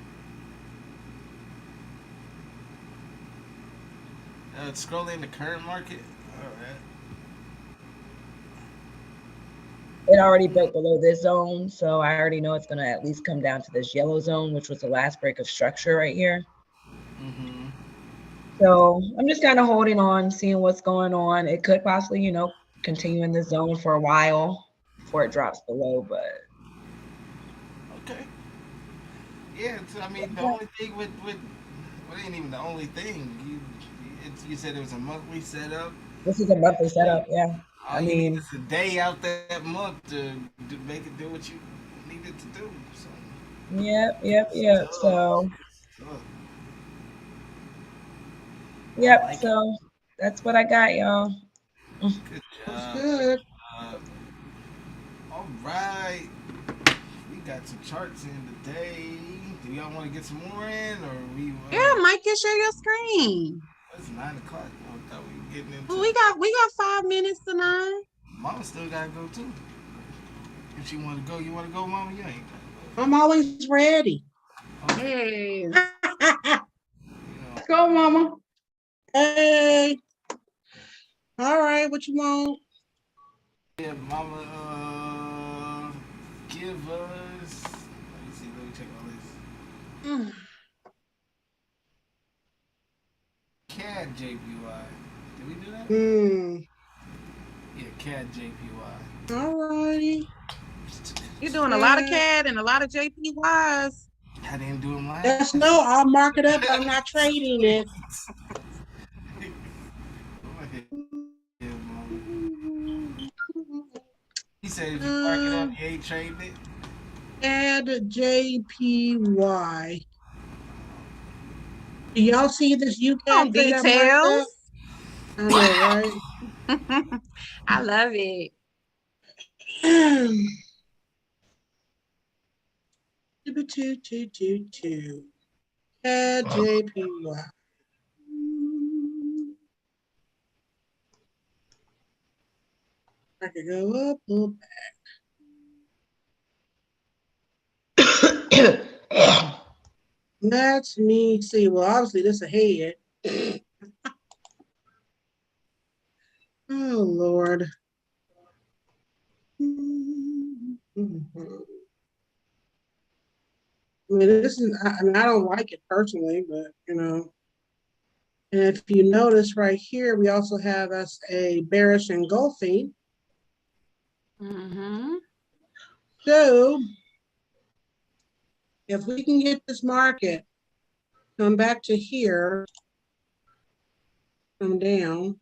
Scroll in the current market. All right. it already broke below this zone. So I already know it's going to at least come down to this yellow zone, which was the last break of structure right here. So I'm just kind of holding on, seeing what's going on. It could possibly, continue in this zone for a while before it drops below, but. Okay. Yeah, I mean, the only thing with well, it ain't even the only thing. You said it was a monthly setup. This is a monthly setup, yeah. I mean, it's a day out that month to make it do what you need it to do. So. Yep. So, Oh, yep. like it. So that's what I got, y'all. Good That's job. good. job. All right. We got some charts in today. Do y'all want to get some more in, or we? Yeah, Mike, can share your screen. It's 9 o'clock. I thought we were getting Well, into. we got 5 minutes tonight. Mama still gotta go too. If she want to go, you want to go, Mama? You ain't. I'm always ready. Okay. Yes. You know. Let's go, mama. Hey. All right, what you want? Yeah, Mama. Give us. Let me see. Let me check all this. Mm. CAD JPY. Did we do that? Hmm. Yeah, CAD JPY. All righty. You're doing a lot of CAD and a lot of JPYs. I didn't do them last. Yes, no, I'll mark it up, but I'm not trading it. Yeah, Mama. He said if you mark it up, you ain't trading it. Add JPY. Do y'all see this On UCAD trade I marked up? details. I know, right? I love it. Two. Add JPY. I could go up, pull back. That's me. See, well, obviously this a head. Oh Lord. I mean, this is, I mean, I don't like it personally, but you know. And if you notice right here, we also have us a bearish engulfing. Mm-hmm. So if we can get this market come back to here, come down.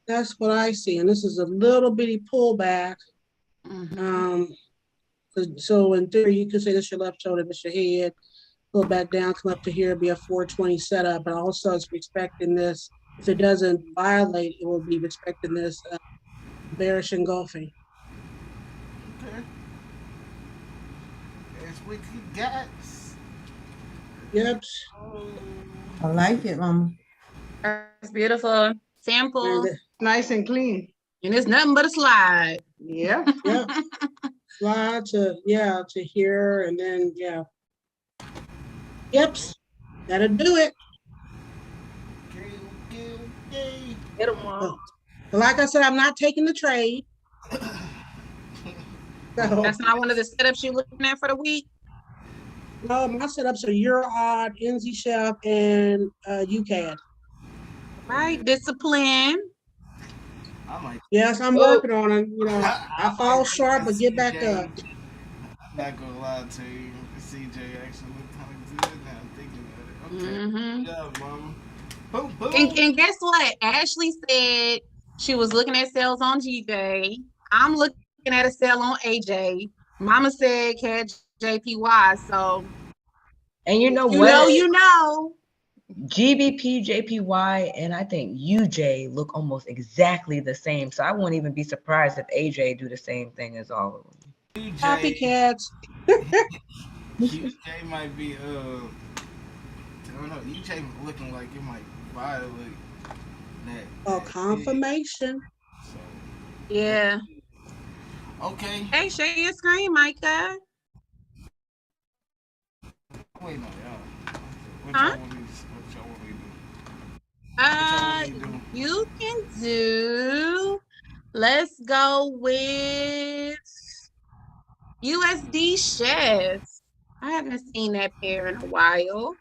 That's what I see. And this is a little bitty pullback. Mm-hmm. So in theory, you could say this is your left shoulder, this your head, pull back down, come up to here, be a 420 setup. But also it's respecting this. If it doesn't violate, it will be respecting this bearish engulfing. Okay. That's what you got. Yep. I like it, Mama. That's beautiful. Sample. And Nice and clean. And it's nothing but a slide. Yeah. yep. Slide to, yeah, to here and then, yeah. Yep. That'll do it. Okay. Get 'em all. Oh. But like I said, I'm not taking the trade. So, That's not one of the setups you're looking at for the week. no, my setups are Euro Odd, NZ Chef, and UCAD. Right? Discipline. I might. Yes, I'm working on it. You know, I fall short, but get back up. I'm not gonna lie to you. CJ actually looked kind of good now. I'm thinking about it. Okay. Mm-hmm. Good job, Mama. Boom, boom. And guess what? Ashley said she was looking at sales on GJ. I'm looking at a sale on AJ. Mama said catch JPY. So And you know you what? know, you know. GBP, JPY, and I think UJ look almost exactly the same. So I won't even be surprised if AJ do the same thing as all of them. Copycats. UJ might be I don't know. UJ looking like it might violate that. Oh, confirmation. So Yeah. okay. Hey, share your screen, Micah. Wait, no, y'all. What Huh? y'all want me to do? You can do. Let's go with USD Chefs. I haven't seen that pair in a while.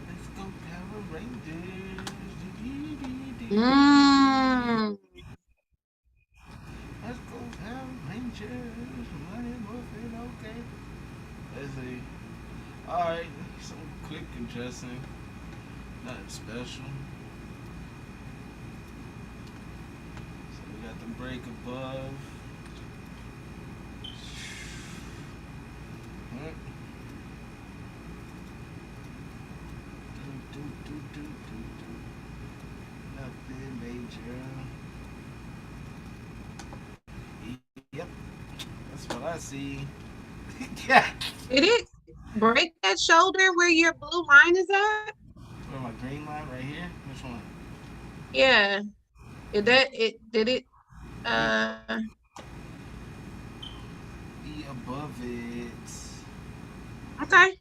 Let's go Power Rangers. Mm. Let's go Power Rangers. Money moving, okay. Let's see. Alright, some quick adjusting. Nothing special. So we got the break above. Hmm. Do. Nothing major. Yep, that's what I see. Yeah. Did it break that shoulder where your blue line is at? Where my green line right here? Which one? Yeah. Did it Be above it. okay.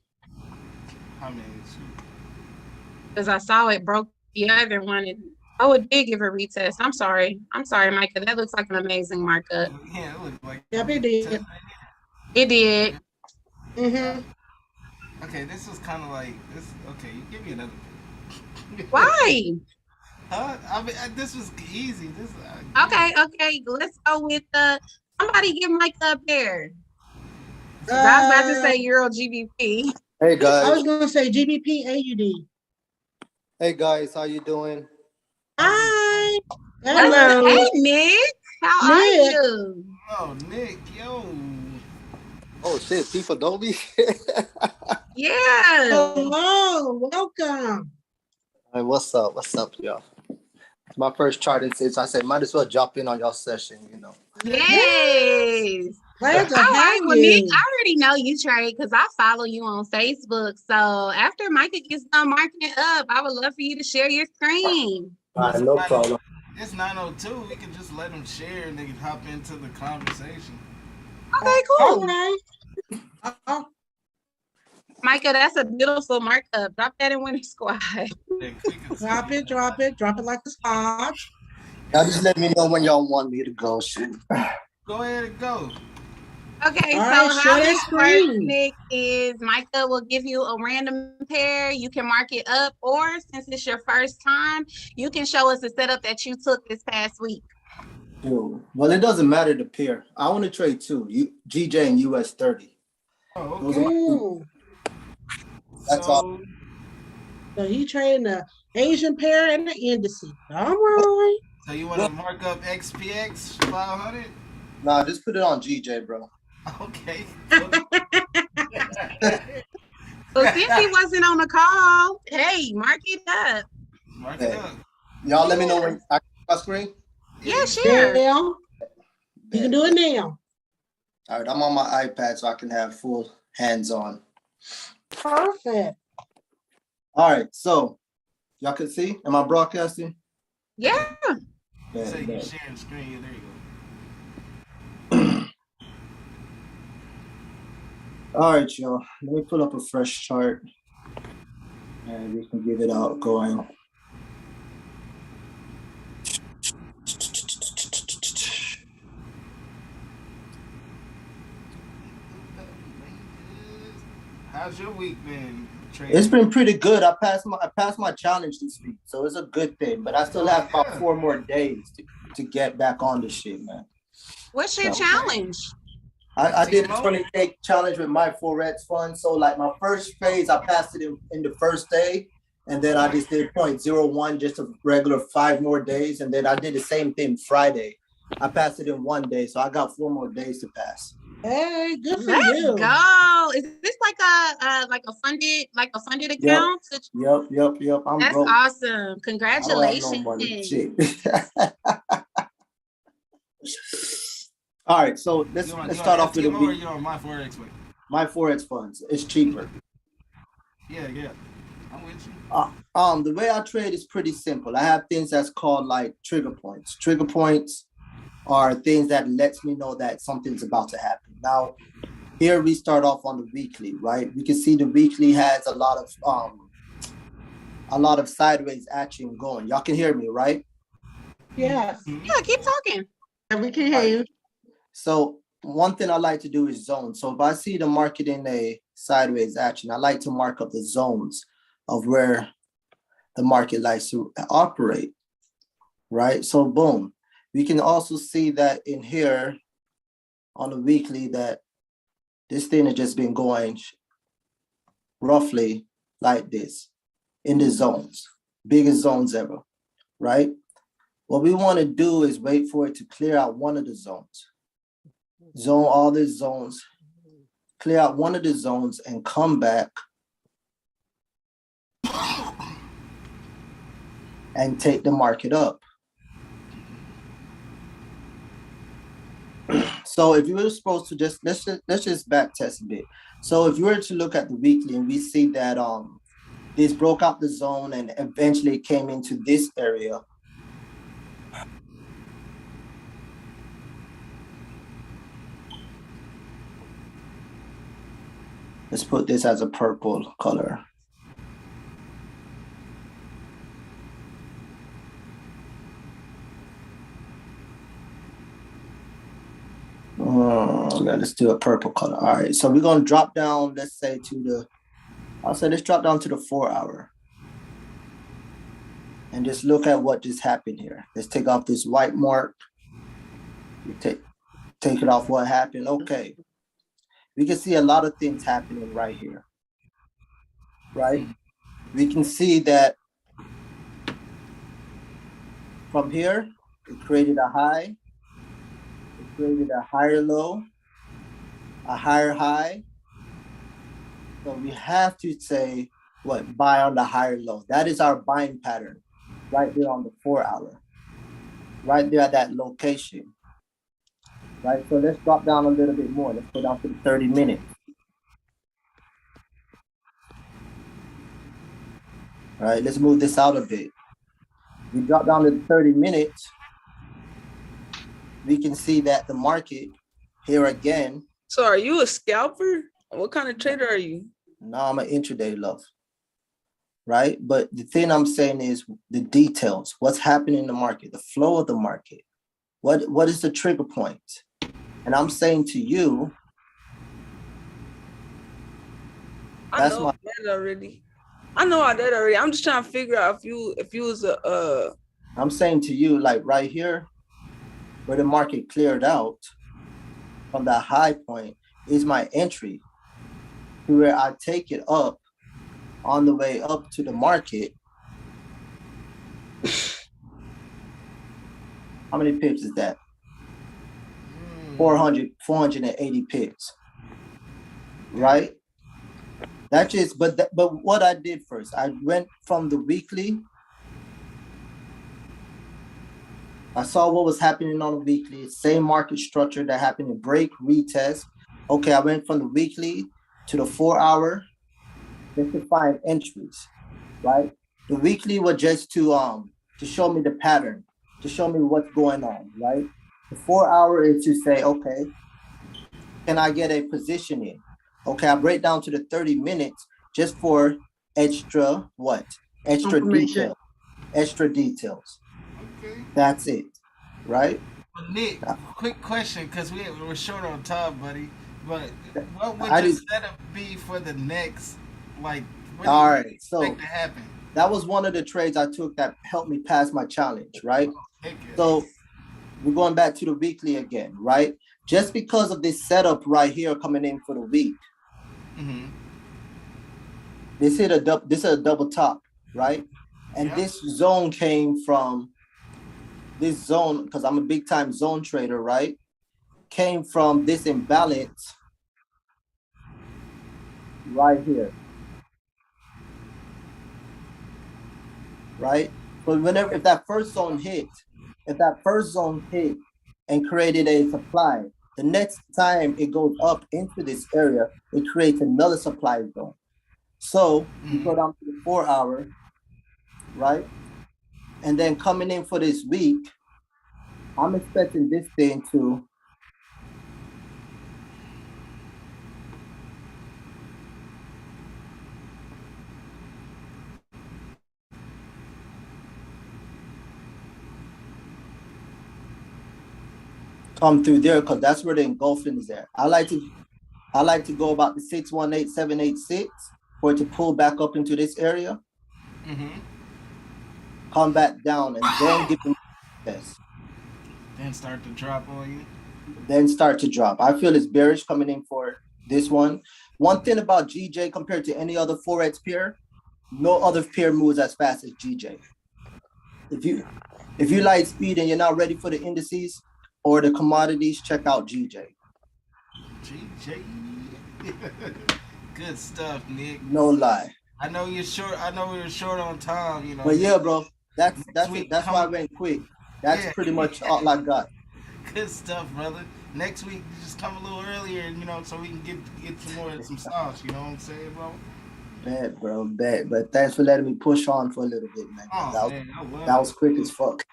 How many? Because I saw it broke the other one. Oh, it did give a retest. I'm sorry. I'm sorry, Micah. That looks like an amazing markup. Yeah, it looked like. Yep, it did. It did. Mm-hmm. Okay, this was kind of like this. Okay, you give me another. Why? Huh? I mean, this was easy. This. Okay, let's go with somebody give Micah a pair. I was about to say Euro GBP. Hey I was guys, gonna say GBP AUD. hey guys, how you doing? Hi. Hello. Hey, Nick. How are Nick. you? Oh, Nick, yo. Oh shit, people know me. Yeah. Hello, welcome. Hey, what's up? What's up, y'all? It's my first charting since I said might as well jump in on y'all session, you know. Yes. Glad to All have right. Well, you. Nick, I already know you trade because I follow you on Facebook. So after Micah gets done marking it up, I would love for you to share your screen. All right, no problem. It's 9:02. We can just let them share and they can hop into the conversation. Okay, All cool. right. Micah, that's a beautiful markup. Drop that in Winning Squad. Drop it like a scotch. Y'all just let me know when y'all want me to go. Shit. Go ahead and go. Okay, All so right, how share that this works, screen. Nick, is Micah will give you a random pair. You can mark it up, or since it's your first time, you can show us the setup that you took this past week. Yo, well, it doesn't matter the pair. I want to trade two. GJ and US 30. Oh, Those okay. are my two. Ooh, That's all. so he trading the Asian pair and the indices. All right. So you want to mark up XPX 500? Nah, just put it on GJ, bro. Okay. So since he wasn't on the call, hey, mark it up. Mark it up. Y'all let me know when I my screen. Yeah, sure. Now, you can do it now. All right, I'm on my iPad so I can have full hands-on. Perfect. All right, so y'all can see. Am I broadcasting? Yeah. Yeah, So you yeah. can share the screen. Yeah, there you go. All right, y'all. Let me pull up a fresh chart and we can give it out going. How's your week been, Trey? It's been pretty good. I passed my challenge this week, so it's a good thing. But I still have about 4 more days to get back on this shit, man. What's your So- challenge? I did a 20-day challenge with my Forex fund. So like my first phase, I passed it in the first day. And then I just did 0.01, just a regular 5 more days. And then I did the same thing Friday. I passed it in 1 day. So I got 4 more days to pass. Hey, good for Let's you. go. Is this like a funded account? Yep. I'm That's broke. awesome. I don't have no money. Congratulations. Shit. All right, so let's start off with a FTMO or week. you on my Forex way? My Forex funds. It's cheaper. Yeah. I'm with you. The way I trade is pretty simple. I have things that's called like trigger points. Trigger points are things that lets me know that something's about to happen. Now, here we start off on the weekly, right? We can see the weekly has a lot of sideways action going. Y'all can hear me, right? Yes. Yeah, keep talking. And we can hear you. So one thing I like to do is zone. So if I see the market in a sideways action, I like to mark up the zones of where the market likes to operate, right? So boom, we can also see that in here on the weekly that this thing has just been going roughly like this. in the zones, biggest zones ever, right? What we want to do is wait for it to clear out one of the zones. Zone all the zones, clear out one of the zones and come back and take the market up. So if you were supposed to just, let's just back test a bit. So if you were to look at the weekly and we see that this broke out the zone and eventually came into this area. Let's put this as a purple color. Let's do a purple color. All right, so we're gonna drop down, let's say to the, I'll say let's drop down to the 4 hour. And just look at what just happened here. Let's take off this white mark. You take it off what happened, okay. We can see a lot of things happening right here, right? We can see that from here, it created a high, it created a higher low, a higher high. So we have to say, what, buy on the higher low. That is our buying pattern right there on the 4 hour, right there at that location. Right, so let's drop down a little bit more. Let's go down to the 30 minutes. All right, let's move this out a bit. We drop down to the 30 minutes. We can see that the market here again. So are you a scalper? What kind of trader are you? No, I'm an intraday love. Right, but the thing I'm saying is the details. What's happening in the market, the flow of the market. What is the trigger point? And I'm saying to you, I know that already. I'm just trying to figure out if you was a I'm saying to you, like right here, where the market cleared out from that high point is my entry to where I take it up on the way up to the market. How many pips is that? 480 pips, right? That just, but what I did first, I went from the weekly. I saw what was happening on the weekly, same market structure that happened in break, retest. Okay, I went from the weekly to the 4 hour, just to find entries, right? The weekly was just to show me the pattern, to show me what's going on, right? The 4 hour is to say, okay, can I get a position in? Okay, I break down to the 30 minutes just for extra what? Extra detail, extra details. Okay. That's it, right? But Nick, quick question, because we're short on time, buddy. But what would I your just- setup be for the next, like, what All do you right, so expect to happen? that was one of the trades I took that helped me pass my challenge, right? Heck yeah. So we're going back to the weekly again, right? Just because of this setup right here coming in for the week, Mm-hmm. this is a double top, right? And Yeah. this zone came from this zone, because I'm a big time zone trader, right? Came from this imbalance right here, right? But whenever, if that first zone hit and created a supply, the next time it goes up into this area, it creates another supply zone. So you go down to the 4 hour, right? And then coming in for this week, I'm expecting this thing to come through there, because that's where the engulfing is at. I like to go about the 618-786 for it to pull back up into this area, Mm-hmm. come back down, and then give them this. Then start to drop on you. Then start to drop. I feel it's bearish coming in for this one. One thing about GJ compared to any other Forex peer, no other pair moves as fast as GJ. If you like speed and you're not ready for the indices or the commodities, check out GJ. GJ. Good stuff, Nick. No lie. I know you're short. I know we were short on time, you know. But yeah, bro, that's week, why I went quick. That's pretty much all I got. Good stuff, brother. Next week, you just come a little earlier, you know, so we can get some sauce. You know what I'm saying, bro? Bet, bro, bet. But thanks for letting me push on for a little bit, man. Oh, that was quick as fuck.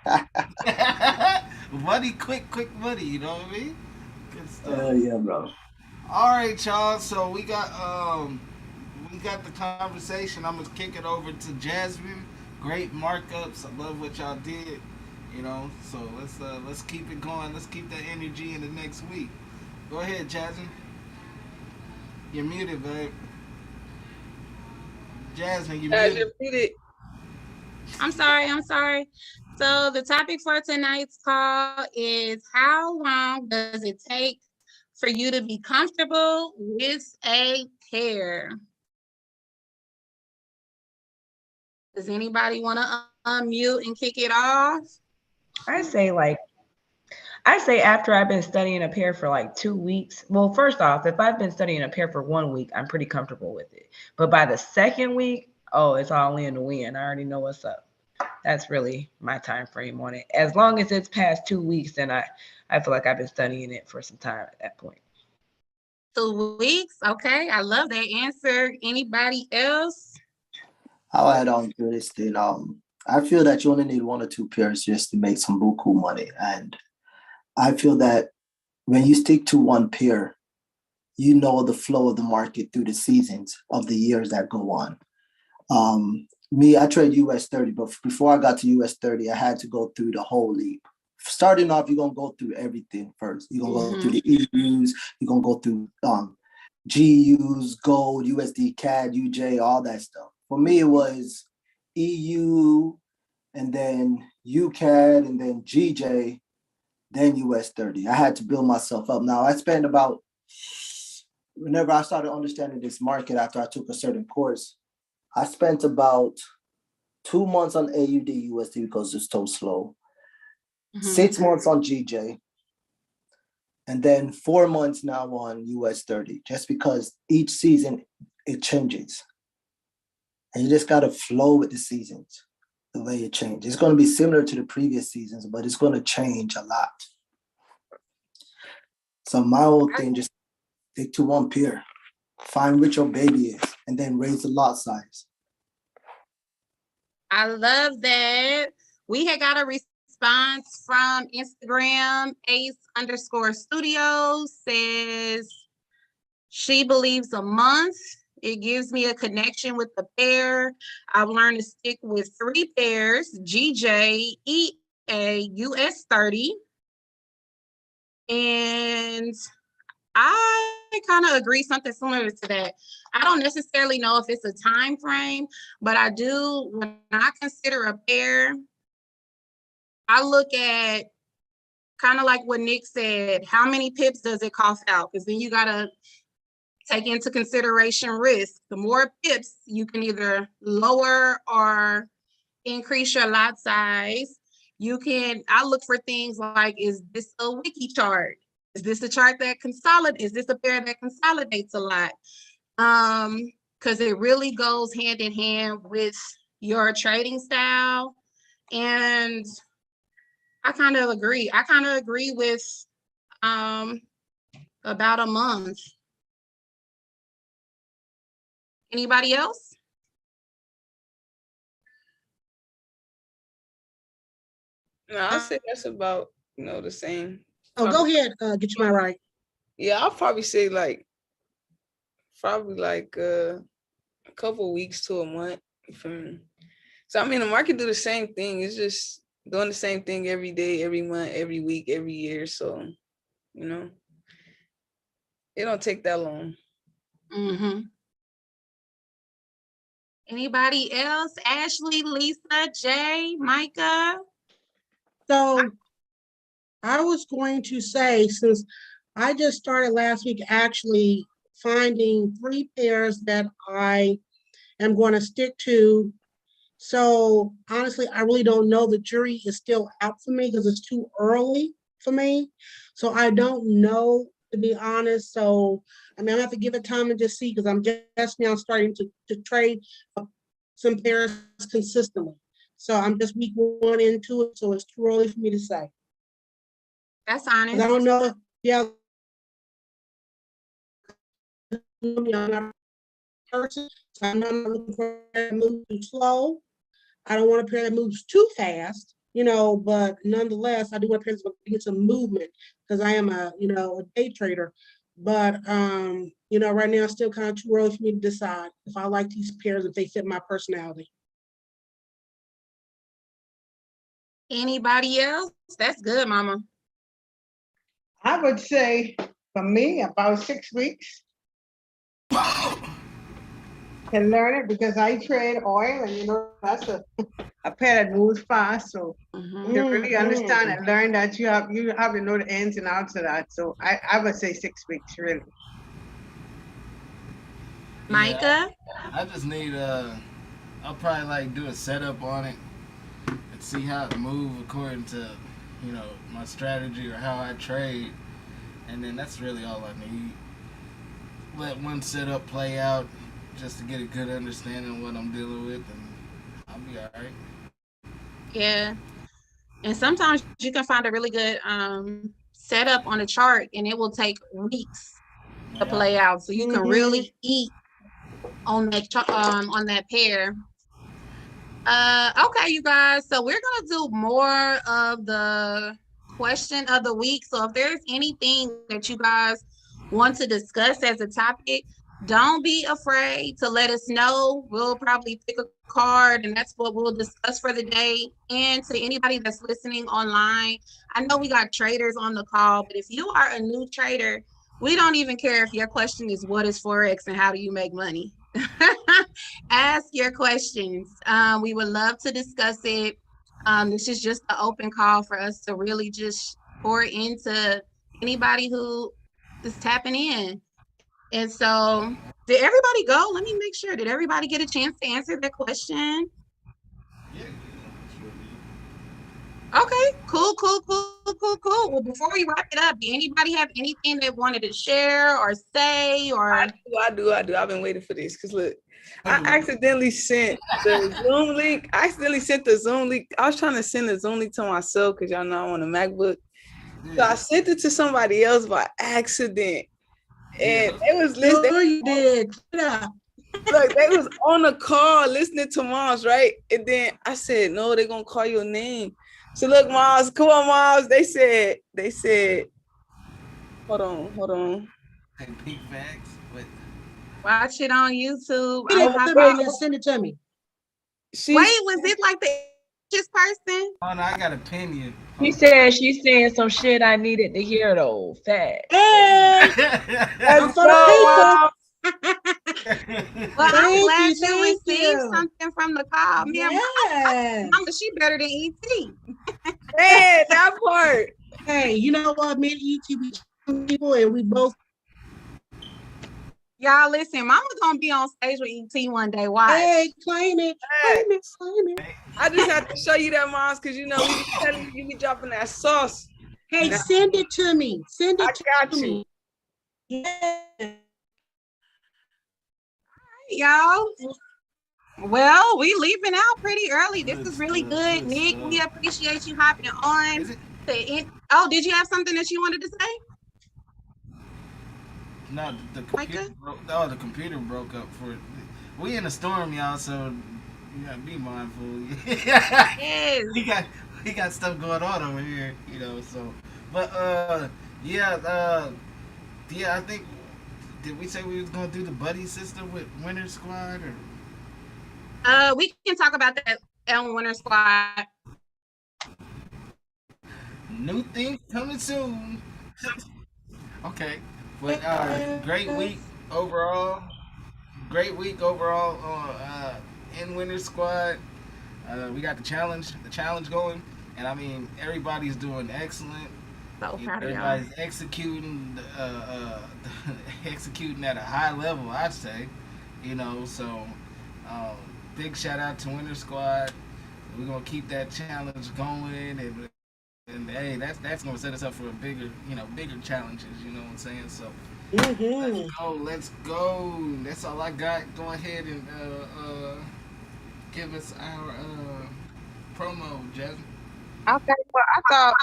Buddy, quick buddy, you know what I mean? Good stuff. Hell yeah, bro. All right, y'all. So we got the conversation. I'm gonna kick it over to Jasmine. Great markups. I love what y'all did. You know, so let's keep it going. Let's keep that energy in the next week. Go ahead, Jasmine. You're muted, babe. Jasmine, you're muted. I'm sorry. So the topic for tonight's call is how long does it take for you to be comfortable with a pair? Does anybody want to unmute and kick it off? I say after I've been studying a pair for like 2 weeks. Well, first off, if I've been studying a pair for 1 week, I'm pretty comfortable with it. But by the second week, oh, it's all in the wind. I already know what's up. That's really my time frame on it. As long as it's past 2 weeks, then I feel like I've been studying it for some time at that point. 2 weeks. Okay, I love that answer. Anybody else? I'll add on to this thing. I feel that you only need 1 or 2 pairs just to make some buku money. And I feel that when you stick to 1 pair, you know the flow of the market through the seasons of the years that go on. I trade US 30, but before I got to US 30, I had to go through the whole leap. Starting off, you're going to go through everything first. You're going to go through the EUs, you're going to go through GUs, gold, USD, CAD, UJ, all that stuff. For me, it was EU and then UCAD and then GJ, then US 30. I had to build myself up. Now, I spent whenever I started understanding this market after I took a certain course, I spent about 2 months on AUD USD because it's so slow, 6 months on GJ, and then 4 months now on US 30, just because each season it changes. And you just got to flow with the seasons, the way it changes. It's going to be similar to the previous seasons, but it's going to change a lot. So my whole thing, just stick to 1 pair, find which your baby is, and then raise the lot size. I love that. We had got a response from Instagram. Ace_studios says she believes a month. It gives me a connection with the pair. I've learned to stick with 3 pairs, GJ, EA, US 30. And I kind of agree, something similar to that. I don't necessarily know if it's a time frame, but I do, when I consider a pair, I look at kind of like what Nick said, how many pips does it cost out? Because then you got to take into consideration risk. The more pips, you can either lower or increase your lot size. I look for things like, is this a wiki chart? Is this a chart that is this a pair that consolidates a lot? Because it really goes hand in hand with your trading style. And I kind of agree. I kind of agree with about a month. Anybody else? No, I'll say that's about, the same. Oh, go ahead, get you my right. Yeah, I'll probably say a couple weeks to a month. So, I mean, the market do the same thing. It's just doing the same thing every day, every month, every week, every year. So, it don't take that long. Anybody else? Ashley, Lisa, Jay, Micah? So I was going to say, since I just started last week actually finding 3 pairs that I am going to stick to. So honestly, I really don't know. The jury is still out for me because it's too early for me. So I don't know, to be honest. So I mean, I have to give it time and just see because I'm just now starting to trade some pairs consistently. So I'm just week one into it, so it's too early for me to say. That's 'Cause honest. I don't know. Yeah. I'm not a person, so I'm not looking for a move too slow. I don't want a pair that moves too fast, but nonetheless, I do want a pair that's going to get some movement because I am a day trader. But right now it's still kind of too early for me to decide if I like these pairs, if they fit my personality. Anybody else? That's good, Mama. I would say for me, about 6 weeks to learn it because I trade oil and that's a pair that moves fast. So Mhm. to really understand and learn that you have to know the ins and outs of that. So I would say 6 weeks really. Micah? I just need I'll probably like do a setup on it and see how it move according to my strategy or how I trade, and then that's really all I need. Let one setup play out just to get a good understanding of what I'm dealing with, and I'll be all right. Yeah. And sometimes you can find a really good setup on a chart and it will take weeks to play out. So you can really eat on that pair. Okay, you guys. So we're gonna do more of the question of the week. So if there's anything that you guys want to discuss as a topic, don't be afraid to let us know. We'll probably pick a card and that's what we'll discuss for the day. And to anybody that's listening online, I know we got traders on the call, but if you are a new trader, we don't even care if your question is what is Forex and how do you make money? Ask your questions. We would love to discuss it. This is just an open call for us to really just pour into anybody who is tapping in. And so, did everybody go? Let me make sure. Did everybody get a chance to answer their question? Okay, cool. Well, before we wrap it up, did anybody have anything they wanted to share or say or? I do. I've been waiting for this because look, I accidentally sent the Zoom link. I was trying to send the Zoom link to myself because y'all know I'm on a MacBook. So I sent it to somebody else by accident. And it was listening. Sure you did. Look, they was on a call listening to Miles, right? And then I said, no, they're gonna call your name. So look, Miles, come on, Miles. They said, hold on. Hey, big facts. Watch it on YouTube. Send it to me. Wait, was it like this person? Oh no, I got a pin you. He said she's saying some shit I needed to hear though. Fat. Hey, that's for the Well, I'm glad you received something from the call. Yeah. Mama, she better than ET. Man, that part. Hey, you know what? Me and ET, we people, and we both. Y'all listen, Mama's gonna be on stage with ET one day. Watch. Hey, claim it. I just have to show you that, Miles, because you be dropping that sauce. Hey, send it to me. Send it to me. Yeah. Y'all. Well, we leaving out pretty early. This is really good. Nick, we appreciate you hopping on. Oh, did you have something that you wanted to say? No, the computer broke up we in a storm, y'all, so you gotta be mindful. Yes. we got stuff going on over here, so but I think did we say we was gonna do the buddy system with Winter Squad or we can talk about that on Winter Squad. New things coming soon. Okay. But great week overall. In Winter Squad. We got the challenge going, and I mean everybody's doing excellent. So proud of y'all. Everybody's executing executing at a high level, I'd say. So Big shout out to Winter Squad. We're gonna keep that challenge going, and hey, that's gonna set us up for a bigger challenges. You know what I'm saying? So Mhm. let's go. That's all I got. Go ahead and give us our promo, Jasmine. Okay, well,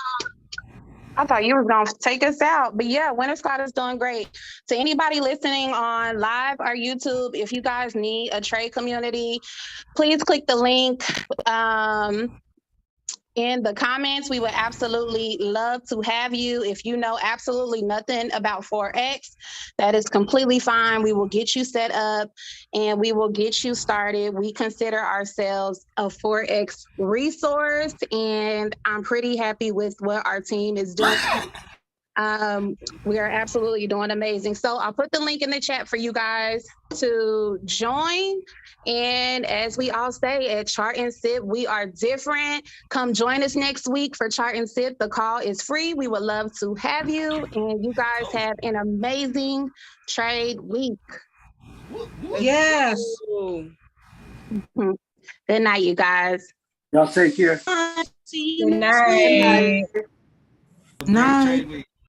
I thought you were gonna take us out, but yeah, Winter Squad is doing great. To anybody listening on live or YouTube, if you guys need a trade community, please click the link in the comments. We would absolutely love to have you. If you know absolutely nothing about Forex, that is completely fine. We will get you set up and we will get you started. We consider ourselves a Forex resource, and I'm pretty happy with what our team is doing. We are absolutely doing amazing. So I'll put the link in the chat for you guys to join. And as we all say at Chart and Sip, we are different. Come join us next week for Chart and Sip. The call is free. We would love to have you. And you guys have an amazing trade week. Yes. Ooh. Good night, you guys. Y'all take care. See you Good next week. night. Great trade week.